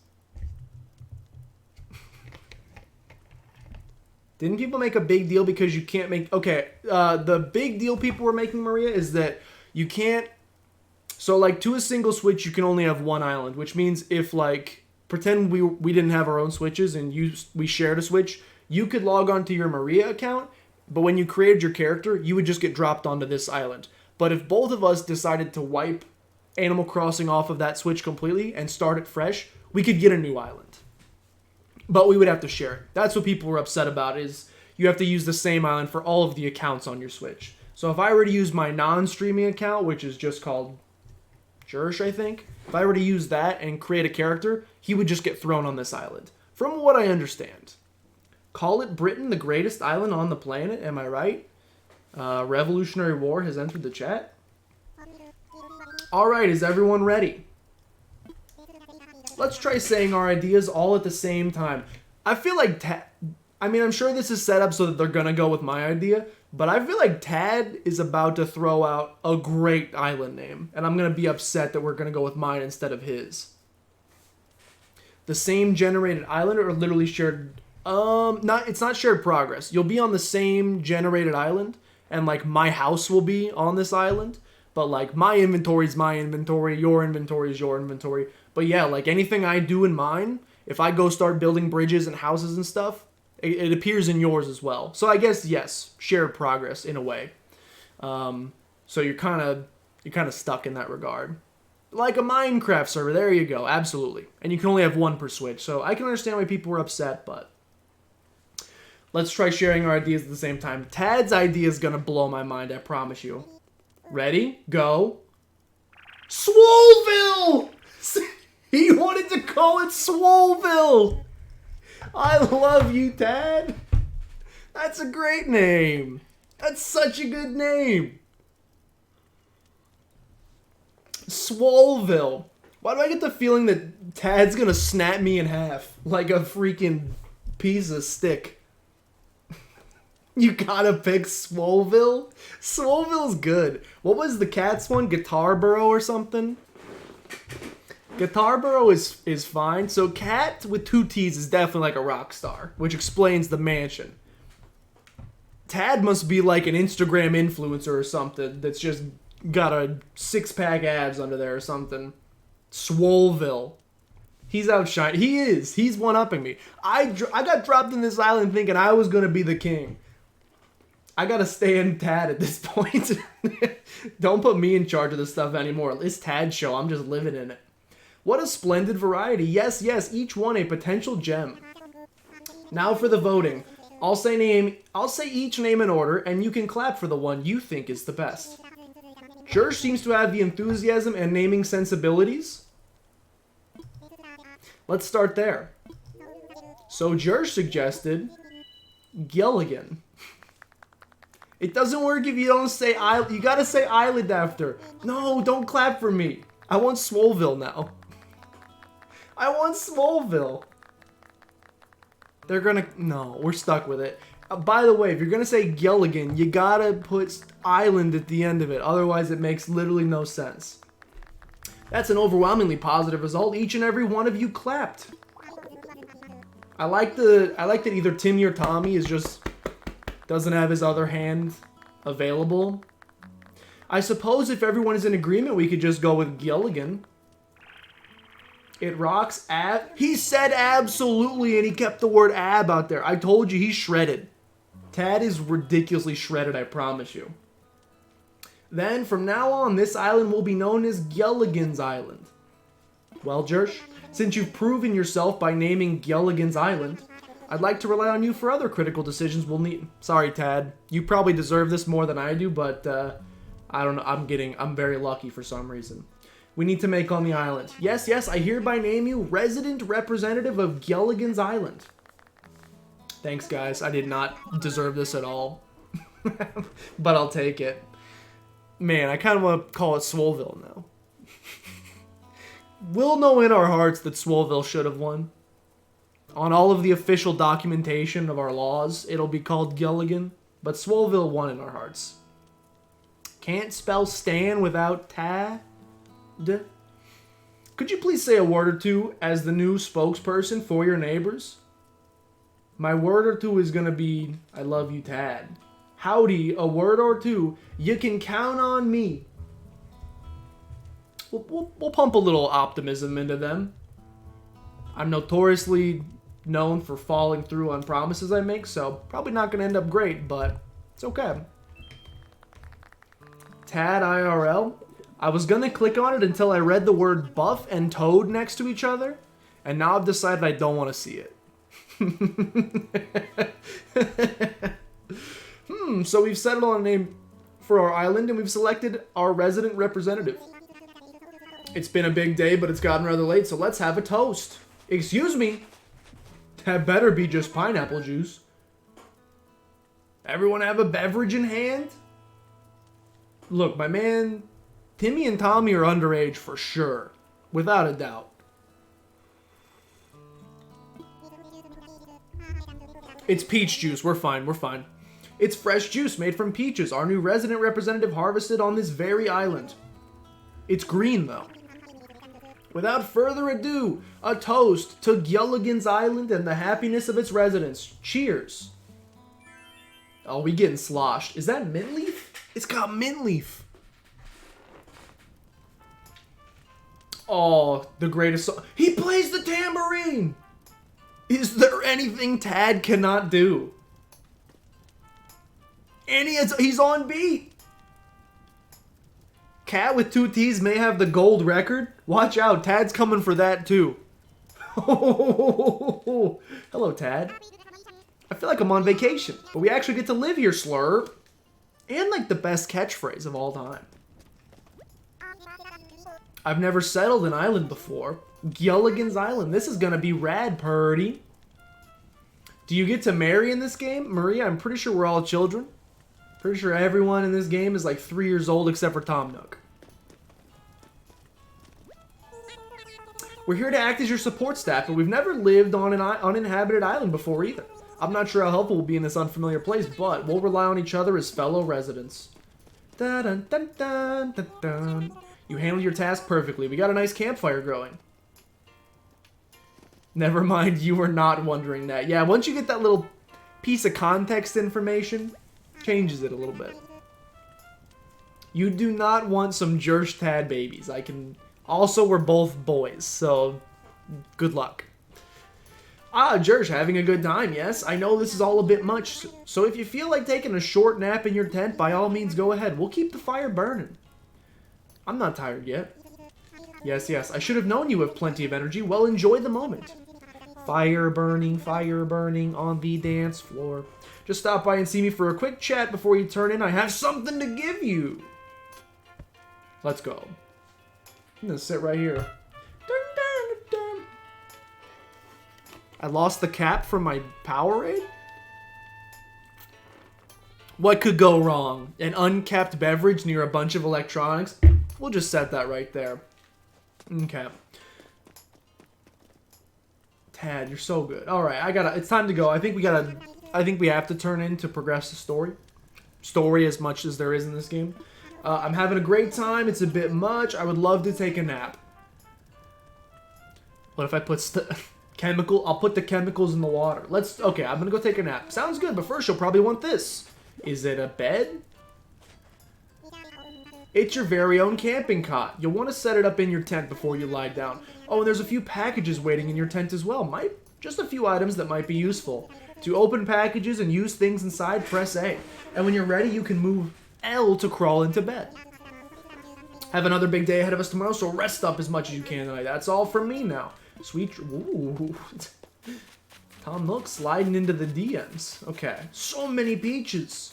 [SPEAKER 1] Didn't people make a big deal because you can't make... Okay, the big deal people were making, Maria, is that you can't... So, like, to a single Switch, you can only have one island, which means if, like, pretend we didn't have our own Switches and we shared a Switch, you could log on to your Maria account, but when you created your character, you would just get dropped onto this island. But if both of us decided to wipe Animal Crossing off of that Switch completely and start it fresh, we could get a new island. But we would have to share it. That's what people were upset about, is you have to use the same island for all of the accounts on your Switch. So if I were to use my non-streaming account, which is just called Jersh, I think. If I were to use that and create a character, he would just get thrown on this island. From what I understand. Call it Britain the greatest island on the planet, am I right? Revolutionary War has entered the chat. Alright, is everyone ready? Let's try saying our ideas all at the same time. I feel like I'm sure this is set up so that they're gonna go with my idea, but I feel like Tad is about to throw out a great island name, and I'm gonna be upset that we're gonna go with mine instead of his. The same generated island or literally shared... it's not shared progress. You'll be on the same generated island, and like my house will be on this island, but like my inventory is my inventory, your inventory is your inventory. But yeah, like anything I do in mine, if I go start building bridges and houses and stuff, it appears in yours as well. So I guess, yes, shared progress in a way. So you're kind of stuck in that regard. Like a Minecraft server, there you go, absolutely. And you can only have one per Switch, so I can understand why people were upset, but... Let's try sharing our ideas at the same time. Tad's idea is gonna blow my mind, I promise you. Ready? Go. Swoleville! He wanted to call it Swoleville! I love you, Tad. That's a great name. That's such a good name. Swoleville. Why do I get the feeling that Tad's gonna snap me in half like a freaking piece of stick? You gotta pick Swoleville? Swoleville's good. What was the cat's one? Guitar Burrow or something? Guitar Burrow is fine. So Cat with 2 T's is definitely like a rock star, which explains the mansion. Tad must be like an Instagram influencer or something that's just got a 6-pack abs under there or something. Swoleville. He's outshined. He is. He's one-upping me. I got dropped in this island thinking I was going to be the king. I got to stay in Tad at this point. Don't put me in charge of this stuff anymore. It's Tad's show. I'm just living in it. What a splendid variety. Yes, yes, each one a potential gem. Now for the voting. I'll say each name in order, and you can clap for the one you think is the best. Jersh seems to have the enthusiasm and naming sensibilities. Let's start there. So Jersh suggested Gilligan. It doesn't work if you don't say island. You gotta say island after. No, don't clap for me. I want Swoleville now. I want Swoleville. They're gonna... No, we're stuck with it. By the way, if you're gonna say Gilligan, you gotta put island at the end of it. Otherwise, it makes literally no sense. That's an overwhelmingly positive result. Each and every one of you clapped. I like that either Timmy or Tommy is just doesn't have his other hand available. I suppose if everyone is in agreement, we could just go with Gilligan. It rocks. Ab. He said absolutely, and he kept the word ab out there. I told you, he's shredded. Tad is ridiculously shredded, I promise you. Then, from now on, this island will be known as Gilligan's Island. Well, Jersh, since you've proven yourself by naming Gilligan's Island, I'd like to rely on you for other critical decisions we'll need. Sorry, Tad. You probably deserve this more than I do, but, I don't know. I'm very lucky for some reason. We need to make on the island. Yes, I hereby name you resident representative of Gilligan's Island. Thanks, guys. I did not deserve this at all. But I'll take it. Man, I kind of want to call it Swoleville now. We'll know in our hearts that Swoleville should have won. On all of the official documentation of our laws, it'll be called Gilligan. But Swoleville won in our hearts. Can't spell Stan without Tad. Could you please say a word or two as the new spokesperson for your neighbors? My word or two is going to be, I love you, Tad. Howdy, a word or two. You can count on me. We'll pump a little optimism into them. I'm notoriously known for falling through on promises I make, so probably not going to end up great, but it's okay. Tad IRL. I was going to click on it until I read the word buff and toad next to each other, and now I've decided I don't want to see it. So we've settled on a name for our island, and we've selected our resident representative. It's been a big day, but it's gotten rather late, so let's have a toast. Excuse me. That better be just pineapple juice. Everyone have a beverage in hand? Look, my man, Timmy and Tommy are underage for sure. Without a doubt. It's peach juice. We're fine. It's fresh juice made from peaches. Our new resident representative harvested on this very island. It's green, though. Without further ado, a toast to Gilligan's Island and the happiness of its residents. Cheers. Oh, we getting sloshed. Is that mint leaf? It's got mint leaf. Oh, the greatest song. He plays the tambourine. Is there anything Tad cannot do? And he's on beat. Cat with two T's may have the gold record. Watch out, Tad's coming for that too. Hello, Tad. I feel like I'm on vacation, but we actually get to live here, Slurp. And like the best catchphrase of all time. I've never settled an island before. Gilligan's Island. This is gonna be rad, Purdy. Do you get to marry in this game? Maria, I'm pretty sure we're all children. Pretty sure everyone in this game is like 3 years old except for Tom Nook. We're here to act as your support staff, but we've never lived on an uninhabited island before either. I'm not sure how helpful we'll be in this unfamiliar place, but we'll rely on each other as fellow residents. Dun, dun, dun, dun, dun, dun. You handled your task perfectly. We got a nice campfire growing. Never mind, you were not wondering that. Yeah, once you get that little piece of context information, changes it a little bit. You do not want some Jersh Tad babies. I can... Also, we're both boys, so good luck. Ah, Jersh, having a good time, yes? I know this is all a bit much, so if you feel like taking a short nap in your tent, by all means go ahead. We'll keep the fire burning. I'm not tired yet. Yes, I should have known you have plenty of energy. Well, enjoy the moment. Fire burning on the dance floor. Just stop by and see me for a quick chat before you turn in. I have something to give you. Let's go. I'm gonna sit right here. I lost the cap from my Powerade? What could go wrong? An uncapped beverage near a bunch of electronics? We'll just set that right there. Okay. Tad, you're so good. Alright, it's time to go. I think we have to turn in to progress the story. Story as much as there is in this game. I'm having a great time. It's a bit much. I would love to take a nap. What if I put chemical? I'll put the chemicals in the water. Okay, I'm gonna go take a nap. Sounds good, but first you'll probably want this. Is it a bed? It's your very own camping cot. You'll want to set it up in your tent before you lie down. Oh, and there's a few packages waiting in your tent as well. Just a few items that might be useful. To open packages and use things inside, press A. And when you're ready, you can move L to crawl into bed. Have another big day ahead of us tomorrow, so rest up as much as you can tonight. That's all from me now. Sweet. Ooh. Tom Nook sliding into the DMs. Okay. So many peaches.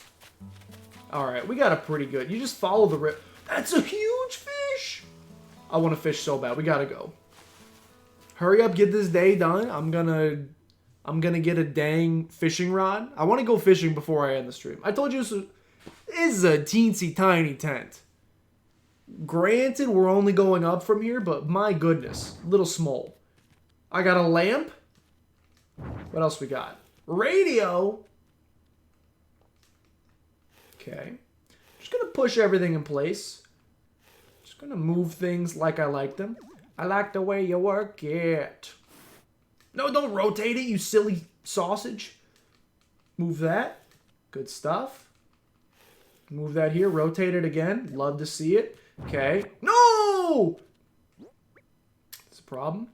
[SPEAKER 1] Alright, we got a pretty good. You just follow the rip. That's a huge fish! I want to fish so bad. We gotta go. Hurry up, get this day done. I'm gonna get a dang fishing rod. I want to go fishing before I end the stream. I told you this is a teensy tiny tent. Granted, we're only going up from here, but my goodness, little small. I got a lamp. What else we got? Radio. Okay. Just gonna push everything in place. Just gonna move things like I like them. I like the way you work it. No, don't rotate it, you silly sausage. Move that. Good stuff. Move that here. Rotate it again. Love to see it. Okay. No! That's a problem.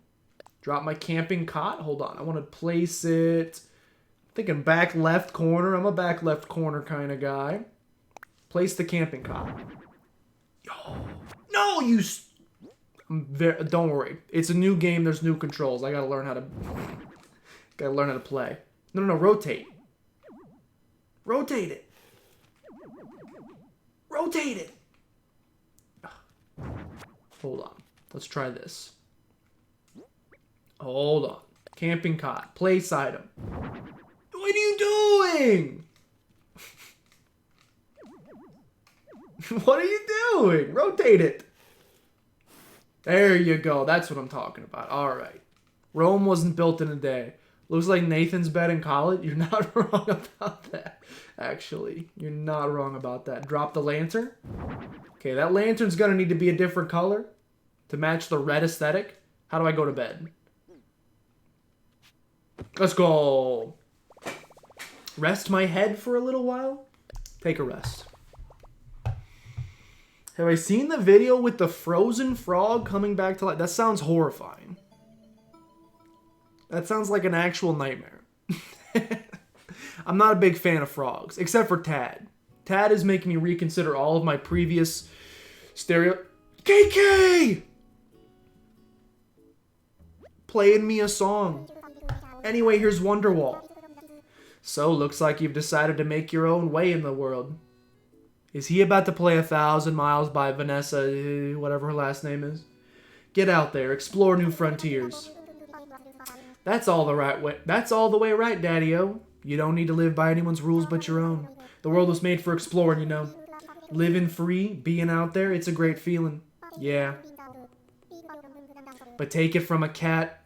[SPEAKER 1] Drop my camping cot. Hold on. I want to place it... I'm thinking back left corner. I'm a back left corner kind of guy. Place the camping cot. Yo. No, you... Don't worry. It's a new game. There's new controls. I gotta learn how to play. No. Rotate. Rotate it. Rotate it. Hold on. Let's try this. Hold on. Camping cot. Place item. What are you doing? What are you doing? Rotate it. There you go. That's what I'm talking about. All right. Rome wasn't built in a day. Looks like Nathan's bed in college. You're not wrong about that, actually. You're not wrong about that. Drop the lantern. Okay, that lantern's going to need to be a different color to match the red aesthetic. How do I go to bed? Let's go. Rest my head for a little while. Take a rest. Have I seen the video with the frozen frog coming back to life? That sounds horrifying. That sounds like an actual nightmare. I'm not a big fan of frogs, except for Tad. Tad is making me reconsider all of my previous stereo... KK! Playing me a song. Anyway, here's Wonderwall. So, looks like you've decided to make your own way in the world. Is he about to play 1,000 Miles by Vanessa, whatever her last name is? Get out there, explore new frontiers. That's all the right way. That's all the way right, Daddy-O. You don't need to live by anyone's rules but your own. The world was made for exploring, you know. Living free, being out there, it's a great feeling. Yeah. But take it from a cat.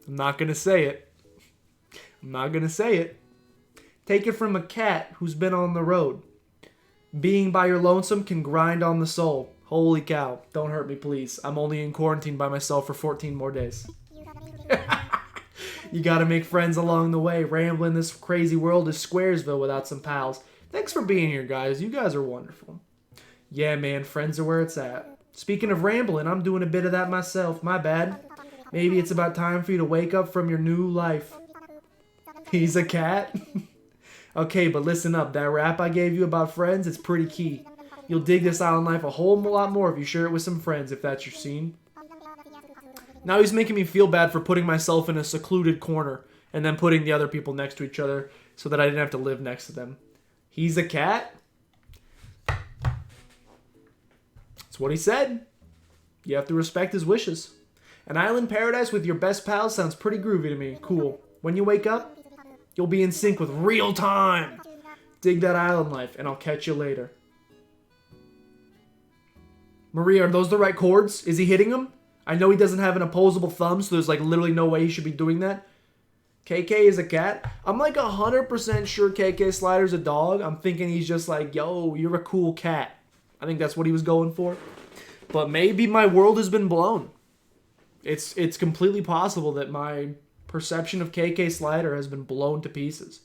[SPEAKER 1] I'm not gonna say it. I'm not gonna say it. Take it from a cat who's been on the road. Being by your lonesome can grind on the soul. Holy cow. Don't hurt me, please. I'm only in quarantine by myself for 14 more days. You gotta make friends along the way. Rambling this crazy world is Squaresville without some pals. Thanks for being here, guys. You guys are wonderful. Yeah, man. Friends are where it's at. Speaking of rambling, I'm doing a bit of that myself. My bad. Maybe it's about time for you to wake up from your new life. He's a cat? Okay, but listen up. That rap I gave you about friends, it's pretty key. You'll dig this island life a whole lot more if you share it with some friends, if that's your scene. Now he's making me feel bad for putting myself in a secluded corner and then putting the other people next to each other so that I didn't have to live next to them. He's a cat? That's what he said. You have to respect his wishes. An island paradise with your best pals sounds pretty groovy to me. Cool. When you wake up, you'll be in sync with real time. Dig that island life, and I'll catch you later. Maria, are those the right chords? Is he hitting them? I know he doesn't have an opposable thumb, so there's like literally no way he should be doing that. KK is a cat. I'm like 100% sure KK Slider's a dog. I'm thinking he's just like, yo, you're a cool cat. I think that's what he was going for. But maybe my world has been blown. It's completely possible that my perception of KK Slider has been blown to pieces.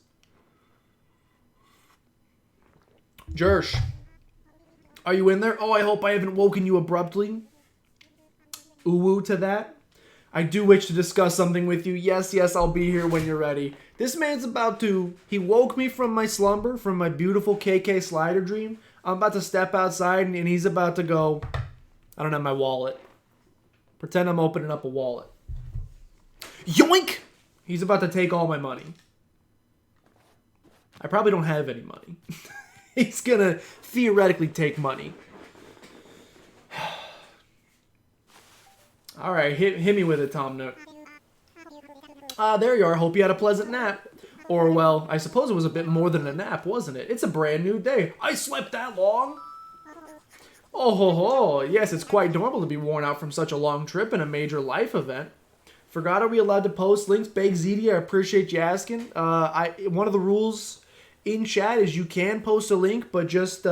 [SPEAKER 1] Jersh, are you in there? Oh, I hope I haven't woken you abruptly. Ooh to that. I do wish to discuss something with you. Yes, I'll be here when you're ready. This man's about to... He woke me from my slumber, from my beautiful KK Slider dream. I'm about to step outside, and he's about to go... I don't have my wallet. Pretend I'm opening up a wallet. Yoink! He's about to take all my money. I probably don't have any money. He's gonna theoretically take money. Alright, hit me with it, Tom Nook. There you are. Hope you had a pleasant nap. Or, well, I suppose it was a bit more than a nap, wasn't it? It's a brand new day. I slept that long? Oh ho ho. Yes, it's quite normal to be worn out from such a long trip and a major life event. Forgot, are we allowed to post links? Big ZD, I appreciate you asking. One of the rules in chat is you can post a link, but just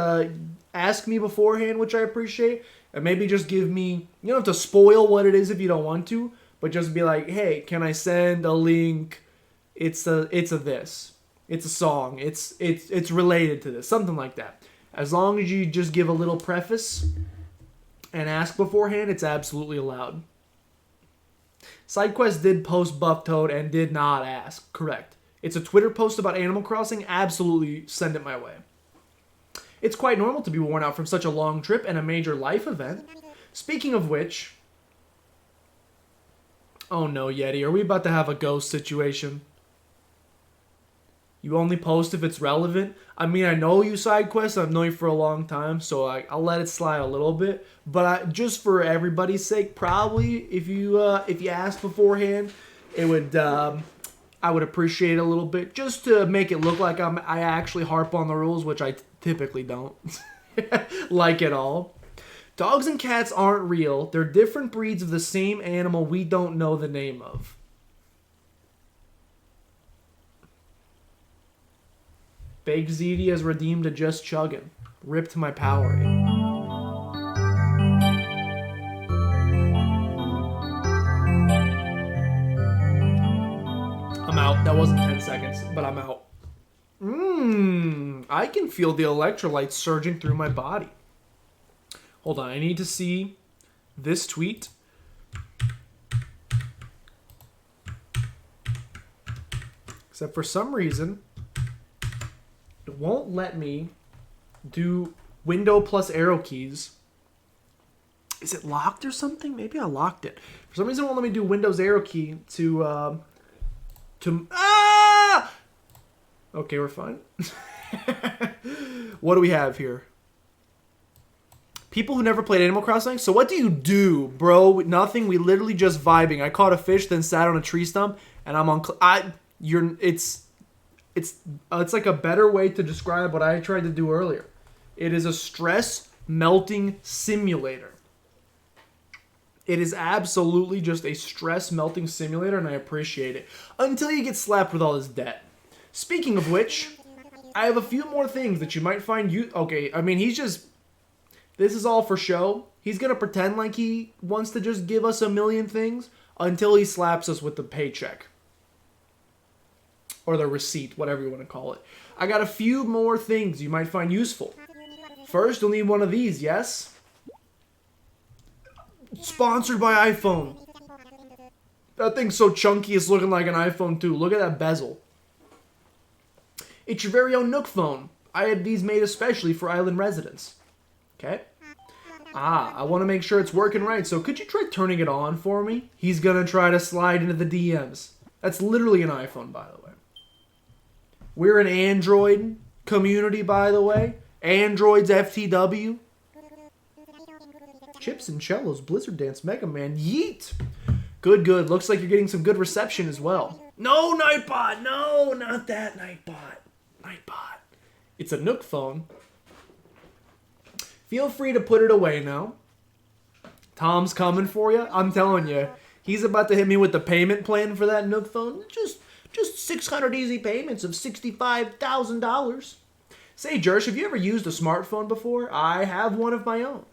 [SPEAKER 1] ask me beforehand, which I appreciate. And maybe just give me, you don't have to spoil what it is if you don't want to, but just be like, hey, can I send a link? It's a this. It's a song. It's related to this. Something like that. As long as you just give a little preface and ask beforehand, it's absolutely allowed. SideQuest did post Buff Toad and did not ask. Correct. It's a Twitter post about Animal Crossing. Absolutely send it my way. It's quite normal to be worn out from such a long trip and a major life event. Speaking of which... Oh no, Yeti. Are we about to have a ghost situation? You only post if it's relevant? I mean, I know you, SideQuest. I've known you for a long time, so I'll let it slide a little bit. But just for everybody's sake, probably, if you asked beforehand, it would... I would appreciate it a little bit, just to make it look like I actually harp on the rules, which I typically don't like at all. Dogs and cats aren't real. They're different breeds of the same animal we don't know the name of. Baked ZD has redeemed a Just Chuggin'. Ripped my Powerade. I'm out. That wasn't 10 seconds, but I'm out. I can feel the electrolytes surging through my body. Hold on, I need to see this tweet. Except for some reason, it won't let me do window plus arrow keys. Is it locked or something? Maybe I locked it. For some reason, it won't let me do Windows arrow key to Okay, we're fine. What do we have here? People who never played Animal Crossing. So what do you do, bro? Nothing. We literally just vibing. I caught a fish, then sat on a tree stump, and I'm on. It's like a better way to describe what I tried to do earlier. It is a stress melting simulator. It is absolutely just a stress melting simulator, and I appreciate it. Until you get slapped with all this debt. Speaking of which, I have a few more things that you might find okay, I mean, he's just... This is all for show. He's going to pretend like he wants to just give us a million things until he slaps us with the paycheck. Or the receipt, whatever you want to call it. I got a few more things you might find useful. First, you'll need one of these, yes? Sponsored by iPhone. That thing's so chunky, it's looking like an iPhone too. Look at that bezel. It's your very own Nook phone. I had these made especially for island residents. Okay? I want to make sure it's working right, so could you try turning it on for me? He's gonna try to slide into the DMs. That's literally an iPhone, by the way. We're an Android community, by the way. Androids FTW. Chips and Cellos, Blizzard Dance, Mega Man, yeet! Good, good. Looks like you're getting some good reception as well. No, Nightbot! No, not that Nightbot. Nightbot. It's a Nook phone. Feel free to put it away now. Tom's coming for you. I'm telling you. He's about to hit me with the payment plan for that Nook phone. Just Just 600 easy payments of $65,000. Say, Jersh, have you ever used a smartphone before? I have one of my own.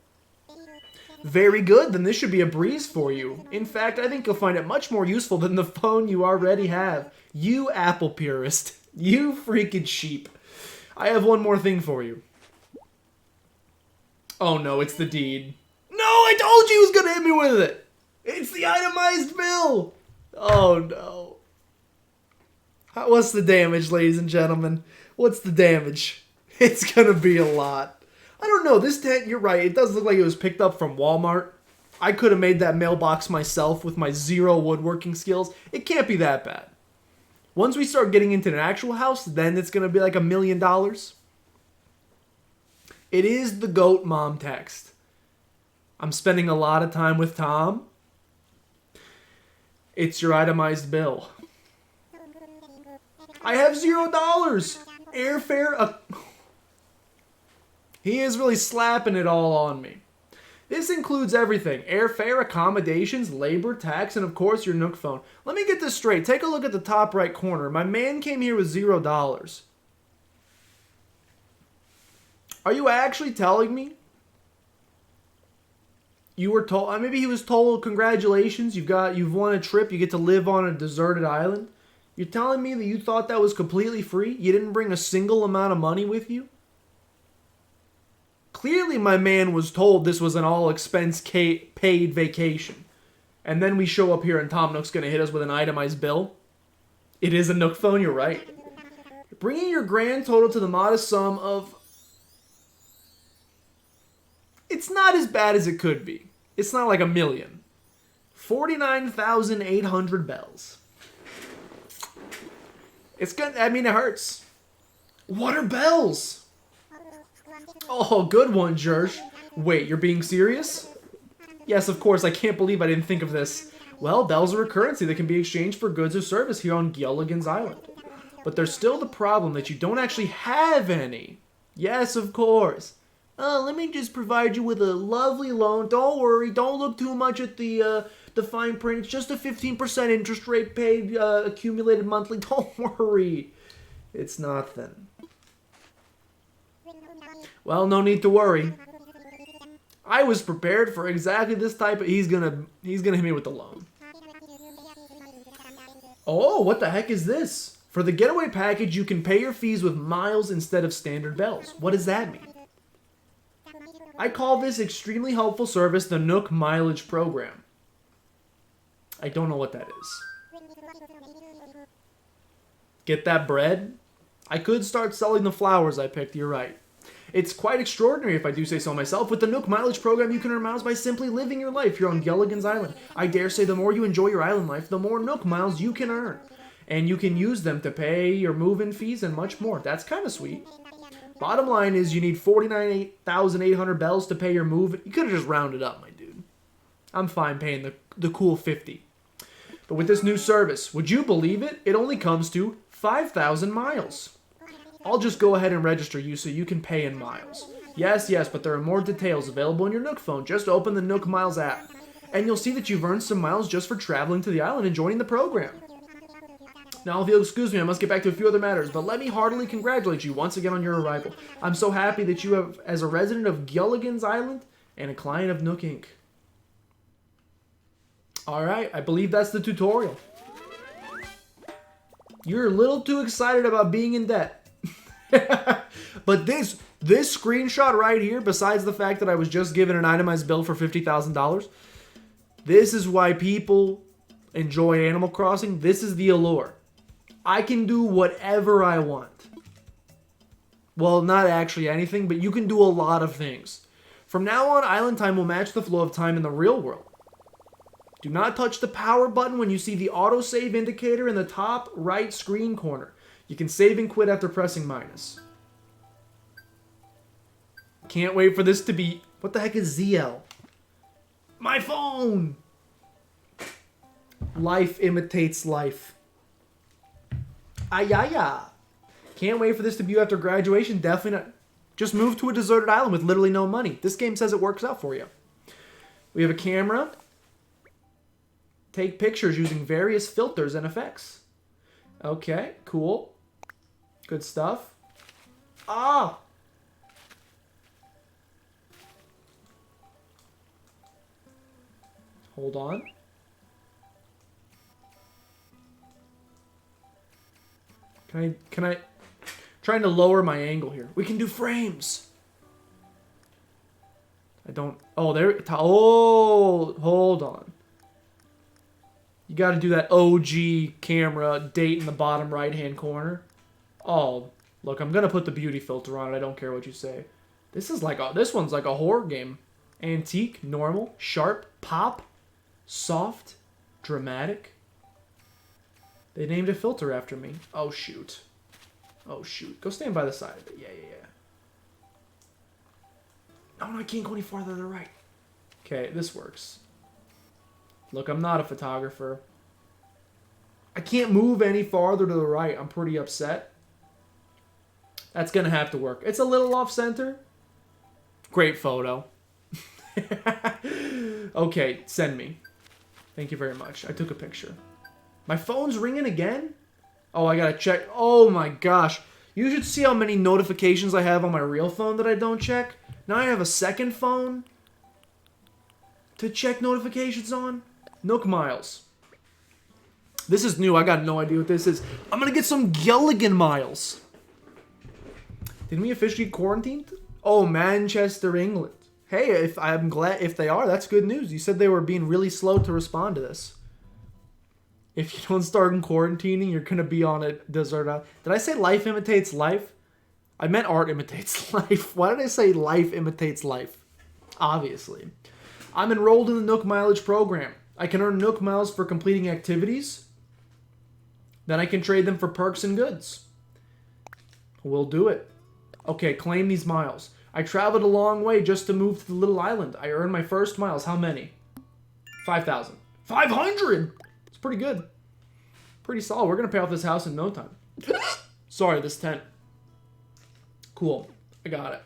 [SPEAKER 1] Very good, then this should be a breeze for you. In fact, I think you'll find it much more useful than the phone you already have. You Apple purist. You freaking sheep. I have one more thing for you. Oh no, it's the deed. No, I told you he was gonna hit me with it! It's the itemized bill! Oh no. What's the damage, ladies and gentlemen? What's the damage? It's gonna be a lot. I don't know, this tent, you're right, it does look like it was picked up from Walmart. I could have made that mailbox myself with my 0 woodworking skills. It can't be that bad. Once we start getting into an actual house, then it's gonna be like $1 million. It is the GOAT mom text. I'm spending a lot of time with Tom. It's your itemized bill. I have $0. Airfare. He is really slapping it all on me. This includes everything. Airfare, accommodations, labor, tax, and of course your Nook phone. Let me get this straight. Take a look at the top right corner. My man came here with $0. Are you actually telling me? You were told, maybe he was told, congratulations, you've won a trip, you get to live on a deserted island. You're telling me that you thought that was completely free? You didn't bring a single amount of money with you? Clearly my man was told this was an all-expense paid vacation. And then we show up here and Tom Nook's going to hit us with an itemized bill. It is a Nook phone, you're right. Bringing your grand total to the modest sum of... It's not as bad as it could be. It's not like $1 million. 49,800 bells. It's good. I mean, it hurts. What are bells? Oh, good one, Jersh. Wait, you're being serious? Yes, of course. I can't believe I didn't think of this. Well, bells are a currency that can be exchanged for goods or service here on Gilligan's Island. But there's still the problem that you don't actually have any. Yes, of course. Let me just provide you with a lovely loan. Don't worry. Don't look too much at the fine print. It's just a 15% interest rate paid accumulated monthly. Don't worry. It's nothing. Well, no need to worry. I was prepared for exactly this type of... He's gonna hit me with the loan. Oh, what the heck is this? For the getaway package, you can pay your fees with miles instead of standard bells. What does that mean? I call this extremely helpful service the Nook Mileage Program. I don't know what that is. Get that bread? I could start selling the flowers I picked, you're right. It's quite extraordinary if I do say so myself. With the Nook Mileage Program, you can earn miles by simply living your life here on Gilligan's Island. I dare say the more you enjoy your island life, the more Nook miles you can earn. And you can use them to pay your move-in fees and much more. That's kind of sweet. Bottom line is you need 49,800 bells to pay your move. You could have just rounded up, my dude. I'm fine paying the cool 50. But with this new service, would you believe it? It only comes to 5,000 miles. I'll just go ahead and register you so you can pay in miles. Yes, but there are more details available in your Nook phone. Just open the Nook Miles app. And you'll see that you've earned some miles just for traveling to the island and joining the program. Now, if you'll excuse me, I must get back to a few other matters, but let me heartily congratulate you once again on your arrival. I'm so happy that you have, as a resident of Gilligan's Island and a client of Nook Inc. Alright, I believe that's the tutorial. You're a little too excited about being in debt. But this screenshot right here, besides the fact that I was just given an itemized bill for $50,000, this is why people enjoy Animal Crossing. This is the allure. I can do whatever I want. Well, not actually anything, but you can do a lot of things. From now on, Island Time will match the flow of time in the real world. Do not touch the power button when you see the autosave indicator in the top right screen corner. You can save and quit after pressing minus. Can't wait for this to be... What the heck is ZL? My phone! Life imitates life. Ayaya. Can't wait for this to be after graduation. Definitely not. Just move to a deserted island with literally no money. This game says it works out for you. We have a camera. Take pictures using various filters and effects. Okay, cool. Good stuff. Ah! Hold on. Can I... Trying to lower my angle here. We can do frames. I don't... Oh, there... Oh, hold on. You got to do that OG camera date in the bottom right-hand corner. Oh, look, I'm going to put the beauty filter on it. I don't care what you say. This is like a... This one's like a horror game. Antique, normal, sharp, pop, soft, dramatic. They named a filter after me. Oh, shoot. Oh, shoot. Go stand by the side of it. Yeah, yeah, yeah. No, I can't go any farther to the right. Okay, this works. Look, I'm not a photographer. I can't move any farther to the right. I'm pretty upset. That's going to have to work. It's a little off-center. Great photo. Okay, send me. Thank you very much. I took a picture. My phone's ringing again? Oh, I gotta check. Oh my gosh. You should see how many notifications I have on my real phone that I don't check. Now I have a second phone to check notifications on. Nook Miles. This is new. I got no idea what this is. I'm gonna get some Gilligan Miles. Didn't we officially get quarantined? Oh, Manchester, England. Hey, I'm glad if they are, that's good news. You said they were being really slow to respond to this. If you don't start quarantining, you're gonna be on a desert island. Did I say life imitates life? I meant art imitates life. Why did I say life imitates life? Obviously. I'm enrolled in the Nook Mileage program. I can earn Nook Miles for completing activities. Then I can trade them for perks and goods. We'll do it. Okay, claim these miles. I traveled a long way just to move to the little island. I earned my first miles. How many? 5,000. 500! It's pretty good. Pretty solid. We're going to pay off this house in no time. Sorry, this tent. Cool. I got it.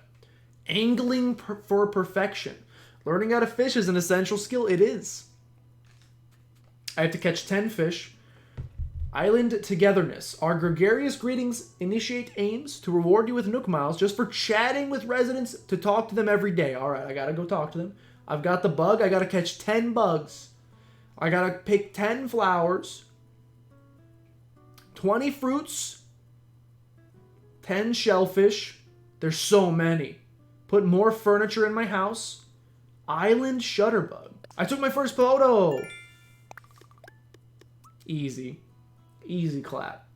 [SPEAKER 1] Angling for perfection. Learning how to fish is an essential skill. It is. I have to catch 10 fish. Island togetherness. Our gregarious greetings initiate aims to reward you with Nook Miles just for chatting with residents to talk to them every day. All right, I got to go talk to them. I've got the bug. I got to catch 10 bugs. I got to pick 10 flowers. 20 fruits. 10 shellfish. There's so many. Put more furniture in my house. Island shutterbug. I took my first photo. Easy. Easy clap.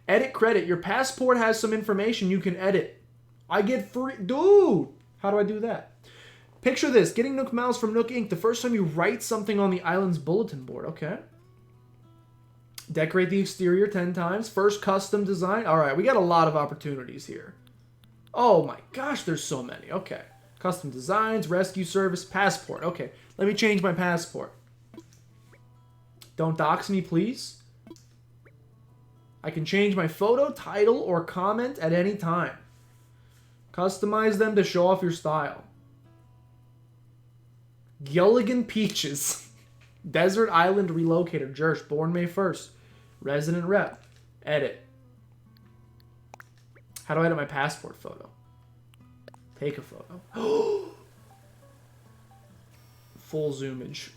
[SPEAKER 1] Edit credit. Your passport has some information you can edit. I get free... Dude! How do I do that? Picture this. Getting Nook Miles from Nook Inc. The first time you write something on the island's bulletin board. Okay. Decorate the exterior 10 times. First custom design. Alright, we got a lot of opportunities here. Oh my gosh, there's so many. Okay. Custom designs, rescue service, passport. Okay, let me change my passport. Don't dox me, please. I can change my photo, title, or comment at any time. Customize them to show off your style. Gilligan Peaches. Desert Island Relocator. Jersh, born May 1st. Resident rep. Edit. How do I edit my passport photo? Take a photo. Full zoomage.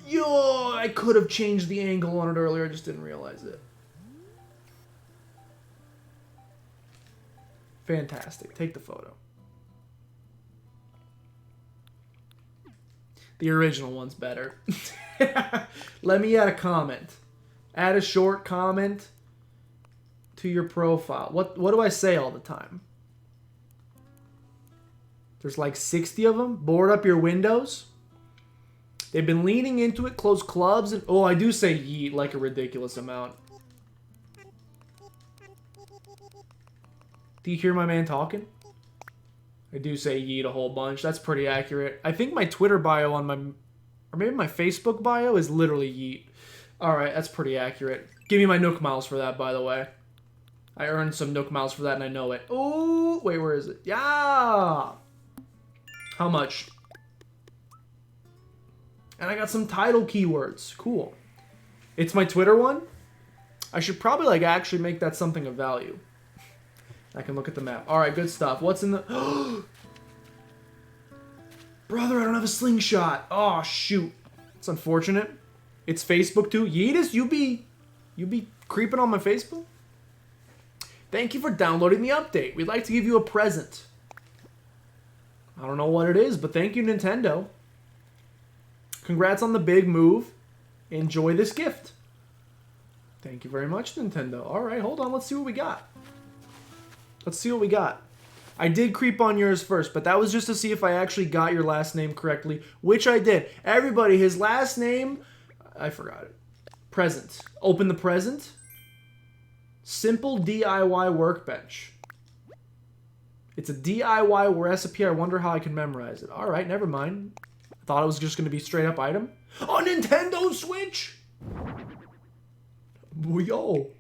[SPEAKER 1] Yo, I could have changed the angle on it earlier. I just didn't realize it. Fantastic. Take the photo. The original one's better. Let me add a comment. Add a short comment to your profile. What do I say all the time? There's like 60 of them. Board up your windows. They've been leaning into it. Close clubs. And oh, I do say yeet like a ridiculous amount. Do you hear my man talking? I do say yeet a whole bunch. That's pretty accurate. I think my Twitter bio on my... Or maybe my Facebook bio is literally yeet. Alright, that's pretty accurate. Give me my Nook Miles for that, by the way. I earned some Nook Miles for that and I know it. Oh, wait, where is it? Yeah! How much? And I got some title keywords. Cool. It's my Twitter one? I should probably like actually make that something of value. I can look at the map. All right, good stuff. What's in the... Brother, I don't have a slingshot. Oh, shoot. It's unfortunate. It's Facebook too. Yeetus, you be creeping on my Facebook? Thank you for downloading the update. We'd like to give you a present. I don't know what it is, but thank you, Nintendo. Congrats on the big move. Enjoy this gift. Thank you very much, Nintendo. All right, hold on. Let's see what we got. Let's see what we got. I did creep on yours first, but that was just to see if I actually got your last name correctly, which I did. Everybody, his last name, I forgot it. Present. Open the present. Simple DIY workbench. It's a DIY recipe. I wonder how I can memorize it. All right, never mind. I thought it was just going to be straight up item. Oh, Nintendo Switch! Yo.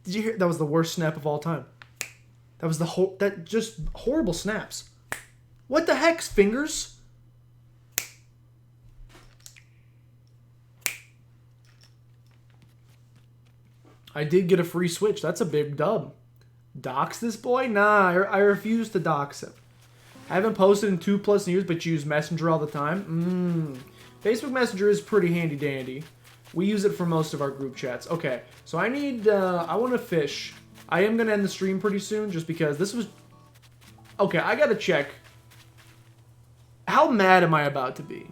[SPEAKER 1] Did you hear? That was the worst snap of all time. That was that just horrible snaps. What the heck, fingers? I did get a free Switch. That's a big dub. Dox this boy? Nah, I refuse to dox him. I haven't posted in 2+ years, but use Messenger all the time. Facebook Messenger is pretty handy dandy. We use it for most of our group chats. Okay, so I want to fish. I am going to end the stream pretty soon, just because this was... Okay, I got to check. How mad am I about to be?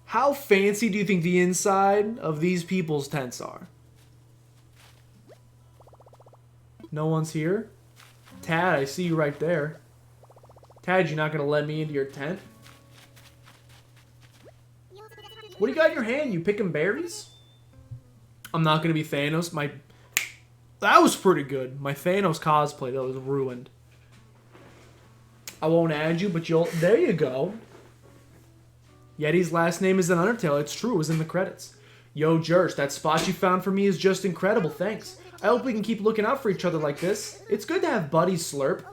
[SPEAKER 1] How fancy do you think the inside of these people's tents are? No one's here? Tad, I see you right there. Tad, you're not going to let me into your tent? What do you got in your hand? You picking berries? I'm not going to be Thanos. That was pretty good. My Thanos cosplay, that was ruined. I won't add you, but you'll... There you go. Yeti's last name is an Undertale. It's true. It was in the credits. Yo, Jersh, that spot you found for me is just incredible. Thanks. I hope we can keep looking out for each other like this. It's good to have buddies, Slurp.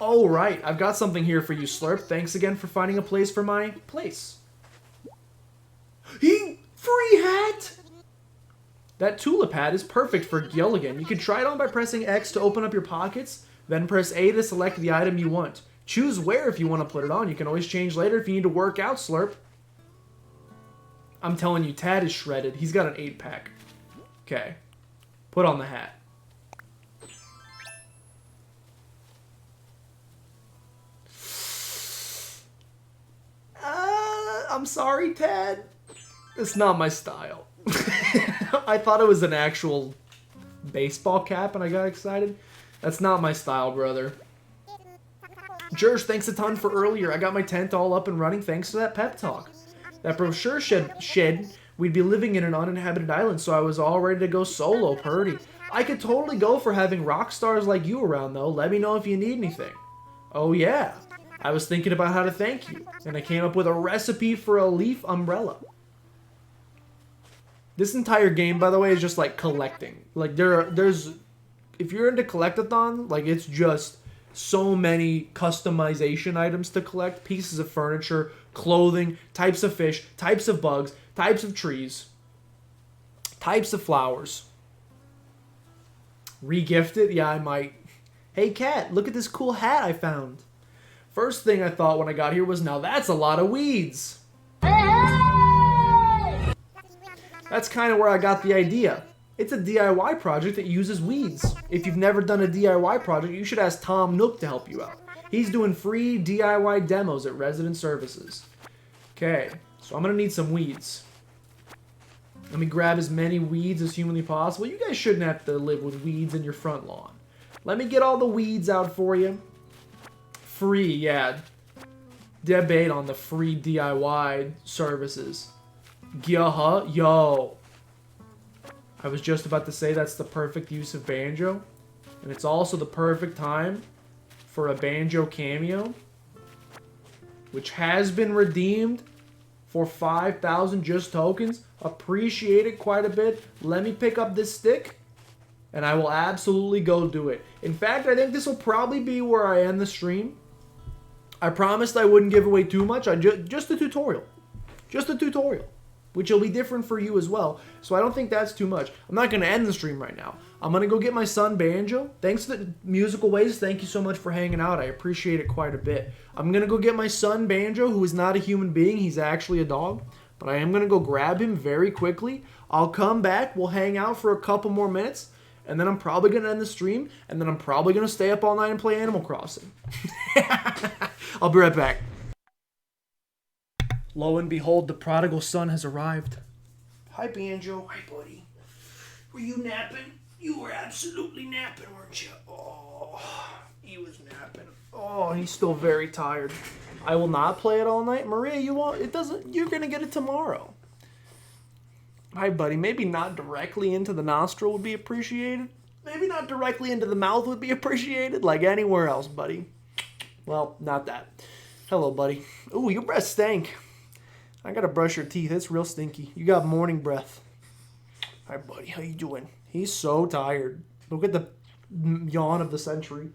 [SPEAKER 1] Oh, right. I've got something here for you, Slurp. Thanks again for finding a place for my place. Free hat! That tulip hat is perfect for Gilligan. You can try it on by pressing X to open up your pockets, then press A to select the item you want. Choose where if you want to put it on. You can always change later if you need to work out, Slurp. I'm telling you, Tad is shredded. He's got an 8-pack. Okay. Put on the hat. I'm sorry, Tad. It's not my style. I thought it was an actual baseball cap and I got excited. That's not my style, brother. Jersh, thanks a ton for earlier. I got my tent all up and running thanks to that pep talk. That brochure shed we'd be living in an uninhabited island, so I was all ready to go solo, Purdy. I could totally go for having rock stars like you around, though. Let me know if you need anything. Oh, yeah. I was thinking about how to thank you, and I came up with a recipe for a leaf umbrella. This entire game, by the way, is just like collecting. Like there's, if you're into collectathon, like it's just so many customization items to collect, pieces of furniture, clothing, types of fish, types of bugs, types of trees, types of flowers. Re-gift it? Yeah, I might. Hey, Cat, look at this cool hat I found. First thing I thought when I got here was, now that's a lot of weeds. That's kind of where I got the idea. It's a DIY project that uses weeds. If you've never done a DIY project, you should ask Tom Nook to help you out. He's doing free DIY demos at Resident Services. Okay, so I'm going to need some weeds. Let me grab as many weeds as humanly possible. You guys shouldn't have to live with weeds in your front lawn. Let me get all the weeds out for you. Free, yeah. Debate on the free DIY services. Yeah, yo. I was just about to say that's the perfect use of banjo. And it's also the perfect time for a banjo cameo, which has been redeemed for 5,000 just tokens. Appreciate it quite a bit. Let me pick up this stick, and I will absolutely go do it. In fact, I think this will probably be where I end the stream. I promised I wouldn't give away too much. Just a tutorial. Just a tutorial. which will be different for you as well. So I don't think that's too much. I'm not going to end the stream right now. I'm going to go get my son Banjo. Thanks to the Musical Ways. Thank you so much for hanging out. I appreciate it quite a bit. I'm going to go get my son Banjo, who is not a human being. He's actually a dog. But I am going to go grab him very quickly. I'll come back. We'll hang out for a couple more minutes. And then I'm probably going to end the stream. And then I'm probably going to stay up all night and play Animal Crossing. I'll be right back. Lo and behold, the prodigal son has arrived. Hi, Banjo. Hi, buddy. Were you napping? You were absolutely napping, weren't you? Oh, he was napping. Oh, he's still very tired. I will not play it all night. Maria, you won't. It doesn't. You're gonna get it tomorrow. Hi, buddy. Maybe not directly into the nostril would be appreciated. Maybe not directly into the mouth would be appreciated. Like anywhere else, buddy. Well, not that. Hello, buddy. Ooh, your breath stank. I gotta brush your teeth. It's real stinky. You got morning breath. Hi, buddy. How you doing? He's so tired. Look at the yawn of the century.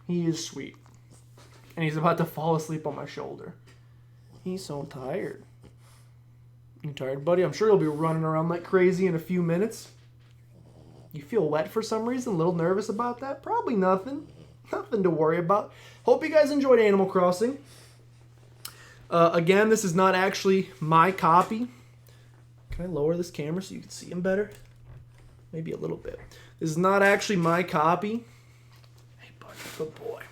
[SPEAKER 1] He is sweet. And he's about to fall asleep on my shoulder. He's so tired. You tired, buddy? I'm sure you'll be running around like crazy in a few minutes. You feel wet for some reason? A little nervous about that? Probably nothing. Nothing to worry about. Hope you guys enjoyed Animal Crossing. Again, this is not actually my copy. Can I lower this camera so you can see him better? Maybe a little bit. This is not actually my copy. Hey, buddy, good boy.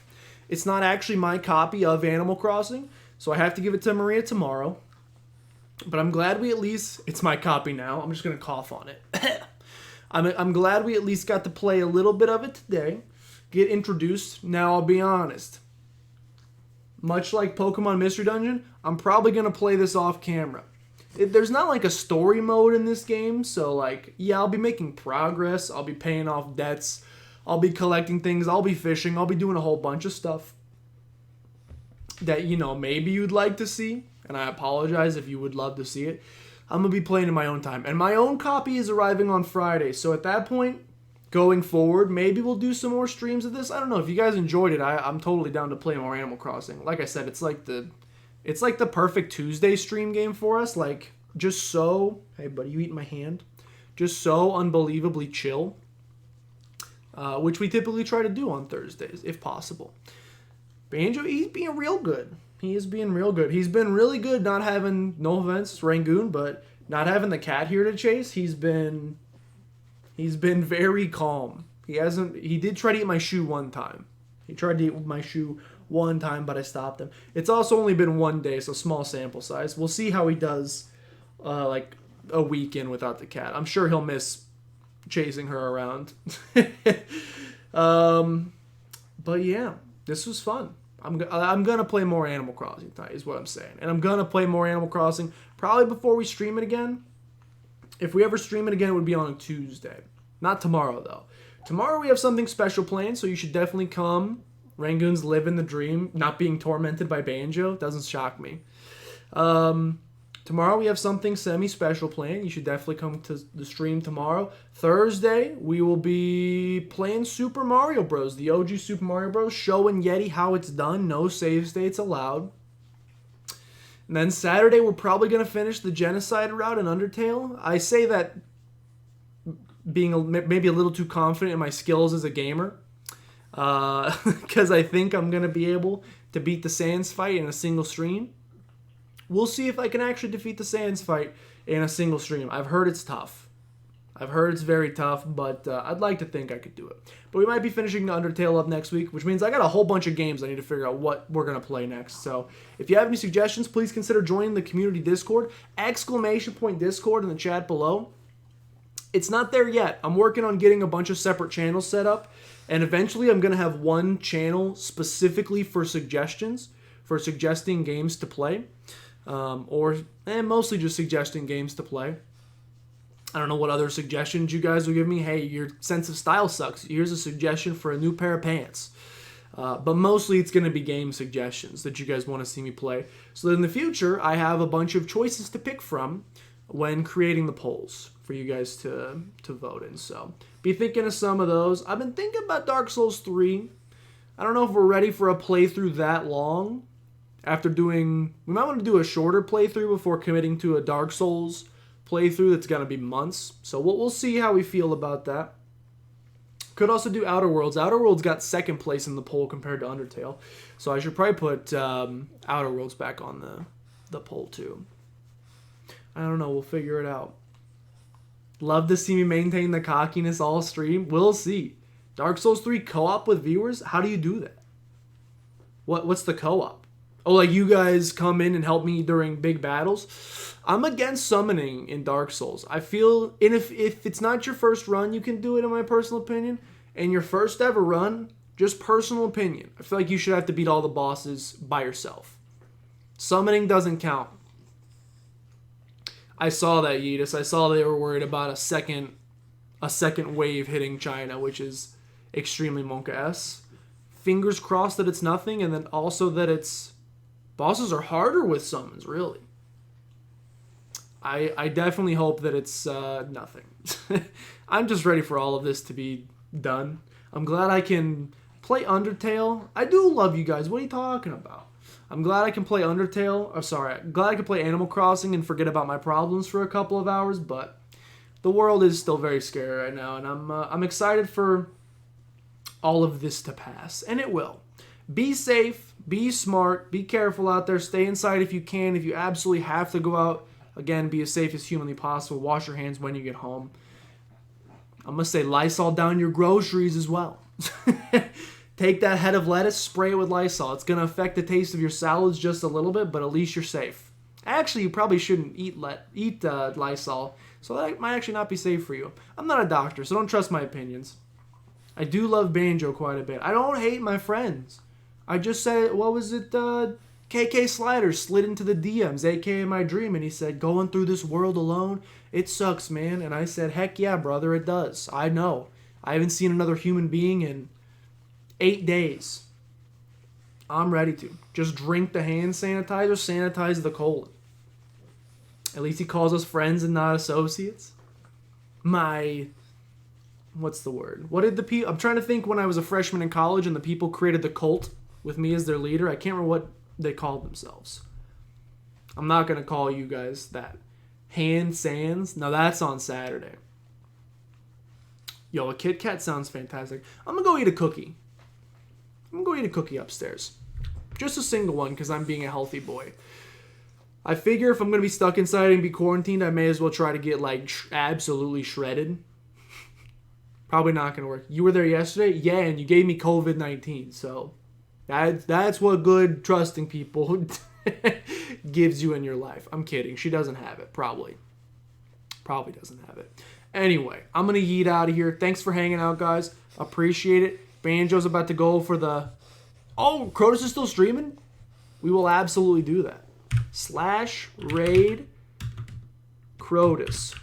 [SPEAKER 1] It's not actually my copy of Animal Crossing, so I have to give it to Maria tomorrow. But I'm glad we at least... It's my copy now. I'm just going to cough on it. I'm glad we at least got to play a little bit of it today. Get introduced. Now, I'll be honest. Much like Pokemon Mystery Dungeon, I'm probably going to play this off camera. There's not like a story mode in this game, so like, yeah, I'll be making progress. I'll be paying off debts. I'll be collecting things. I'll be fishing. I'll be doing a whole bunch of stuff that, you know, maybe you'd like to see. And I apologize if you would love to see it. I'm going to be playing in my own time. And my own copy is arriving on Friday. So at that point, going forward, maybe we'll do some more streams of this. I don't know. If you guys enjoyed it, I'm totally down to play more Animal Crossing. Like I said, it's like the perfect Tuesday stream game for us. Like, just so... Hey, buddy, you eating my hand? Just so unbelievably chill. Which we typically try to do on Thursdays, if possible. Banjo, he's being real good. He is being real good. He's been really good not having, no offense, Rangoon, but not having the cat here to chase. He's been very calm. He did try to eat my shoe one time. He tried to eat my shoe one time, but I stopped him. It's also only been one day, so small sample size. We'll see how he does like a weekend without the cat. I'm sure he'll miss chasing her around. But yeah, this was fun. I'm gonna play more Animal Crossing tonight, is what I'm saying. And I'm gonna play more Animal Crossing probably before we stream it again. If we ever stream it again, it would be on a Tuesday. Not tomorrow, though. Tomorrow we have something special planned, so you should definitely come. Rangoon's living the dream, not being tormented by Banjo. Doesn't shock me. Tomorrow we have something semi-special planned. You should definitely come to the stream tomorrow. Thursday, we will be playing Super Mario Bros. The OG Super Mario Bros. Showing Yeti how it's done. No save states allowed. And then Saturday, we're probably going to finish the Genocide route in Undertale. I say that being maybe a little too confident in my skills as a gamer. Because I think I'm going to be able to beat the Sans fight in a single stream. We'll see if I can actually defeat the Sans fight in a single stream. I've heard it's tough. I've heard it's very tough, but I'd like to think I could do it. But we might be finishing the Undertale up next week, which means I got a whole bunch of games I need to figure out what we're going to play next. So if you have any suggestions, please consider joining the community Discord. !Discord in the chat below. It's not there yet. I'm working on getting a bunch of separate channels set up, and eventually I'm going to have one channel specifically for suggestions, for suggesting games to play. Mostly just suggesting games to play. I don't know what other suggestions you guys will give me. Hey, your sense of style sucks. Here's a suggestion for a new pair of pants. But mostly it's going to be game suggestions that you guys want to see me play. So that in the future, I have a bunch of choices to pick from when creating the polls for you guys to vote in. So be thinking of some of those. I've been thinking about Dark Souls 3. I don't know if we're ready for a playthrough that long. After doing, we might want to do a shorter playthrough before committing to a Dark Souls playthrough that's going to be months. So we'll see how we feel about that. Could also do Outer Worlds. Outer Worlds got second place in the poll compared to Undertale. So I should probably put Outer Worlds back on the poll too. I don't know. We'll figure it out. Love to see me maintain the cockiness all stream. We'll see. Dark Souls 3 co-op with viewers? How do you do that? What's the co-op? Oh, like you guys come in and help me during big battles? I'm against summoning in Dark Souls. I feel, and if it's not your first run, you can do it in my personal opinion. And your first ever run, just personal opinion. I feel like you should have to beat all the bosses by yourself. Summoning doesn't count. I saw that, Yeetus. I saw they were worried about a second wave hitting China, which is extremely Monka-esque. Fingers crossed that it's nothing, and then also that it's... Bosses are harder with summons, really. I definitely hope that it's nothing. I'm just ready for all of this to be done. I'm glad I can play Undertale. I do love you guys. What are you talking about? I'm glad I can play Undertale. I'm sorry. I'm glad I can play Animal Crossing and forget about my problems for a couple of hours, but the world is still very scary right now, and I'm excited for all of this to pass, and it will. Be safe, be smart, be careful out there, stay inside if you can. If you absolutely have to go out, again, be as safe as humanly possible. Wash your hands when you get home. I'm going to say Lysol down your groceries as well. Take that head of lettuce, spray it with Lysol. It's going to affect the taste of your salads just a little bit, but at least you're safe. Actually, you probably shouldn't eat Lysol, so that might actually not be safe for you. I'm not a doctor, so don't trust my opinions. I do love Banjo quite a bit. I don't hate my friends. I just said, what was it? KK Slider slid into the DMs, aka my dream, and he said, going through this world alone, it sucks, man. And I said, heck yeah, brother, it does. I know. I haven't seen another human being in 8 days. I'm ready to. Just drink the hand sanitizer, sanitize the colon. At least he calls us friends and not associates. What's the word? What did the people... I'm trying to think when I was a freshman in college and the people created the cult with me as their leader. I can't remember what they called themselves. I'm not going to call you guys that. Hand Sands? No, that's on Saturday. Yo, a Kit Kat sounds fantastic. I'm going to go eat a cookie. I'm going to go eat a cookie upstairs. Just a single one because I'm being a healthy boy. I figure if I'm going to be stuck inside and be quarantined, I may as well try to get like absolutely shredded. Probably not going to work. You were there yesterday? Yeah, and you gave me COVID-19. So that's what good, trusting people gives you in your life. I'm kidding. She doesn't have it. Probably doesn't have it. Anyway, I'm going to yeet out of here. Thanks for hanging out, guys. Appreciate it. Banjo's about to go for the... Oh, Crotus is still streaming? We will absolutely do that. /raid Crotus.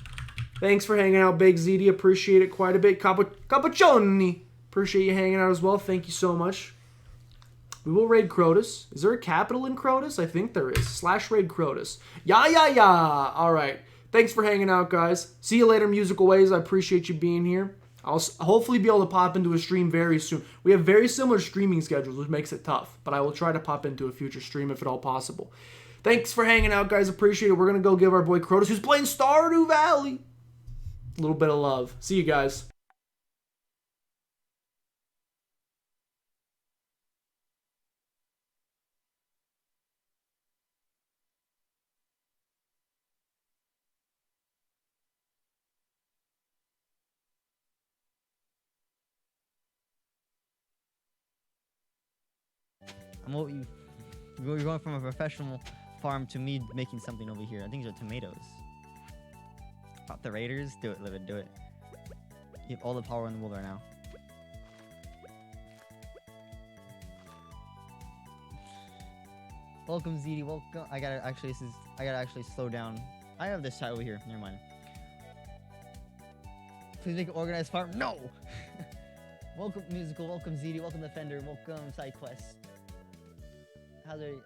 [SPEAKER 1] Thanks for hanging out, Big ZD. Appreciate it quite a bit. Cappuccini. Appreciate you hanging out as well. Thank you so much. We will raid Crotus. Is there a capital in Crotus? I think there is. /raid Crotus. Yeah. All right. Thanks for hanging out, guys. See you later, Musical Ways. I appreciate you being here. I'll hopefully be able to pop into a stream very soon. We have very similar streaming schedules, which makes it tough. But I will try to pop into a future stream if at all possible. Thanks for hanging out, guys. Appreciate it. We're going to go give our boy Crotus, who's playing Stardew Valley, a little bit of love. See you guys.
[SPEAKER 2] You're going from a professional farm to me making something over here. I think these are tomatoes. Pop the raiders. Do it, live it, do it. You have all the power in the world right now. Welcome, ZD. Welcome. I gotta actually slow down. I have this chat over here. Never mind. Please make an organized farm. No. Welcome, Musical. Welcome, ZD. Welcome, Defender. Welcome, SideQuest. How's it?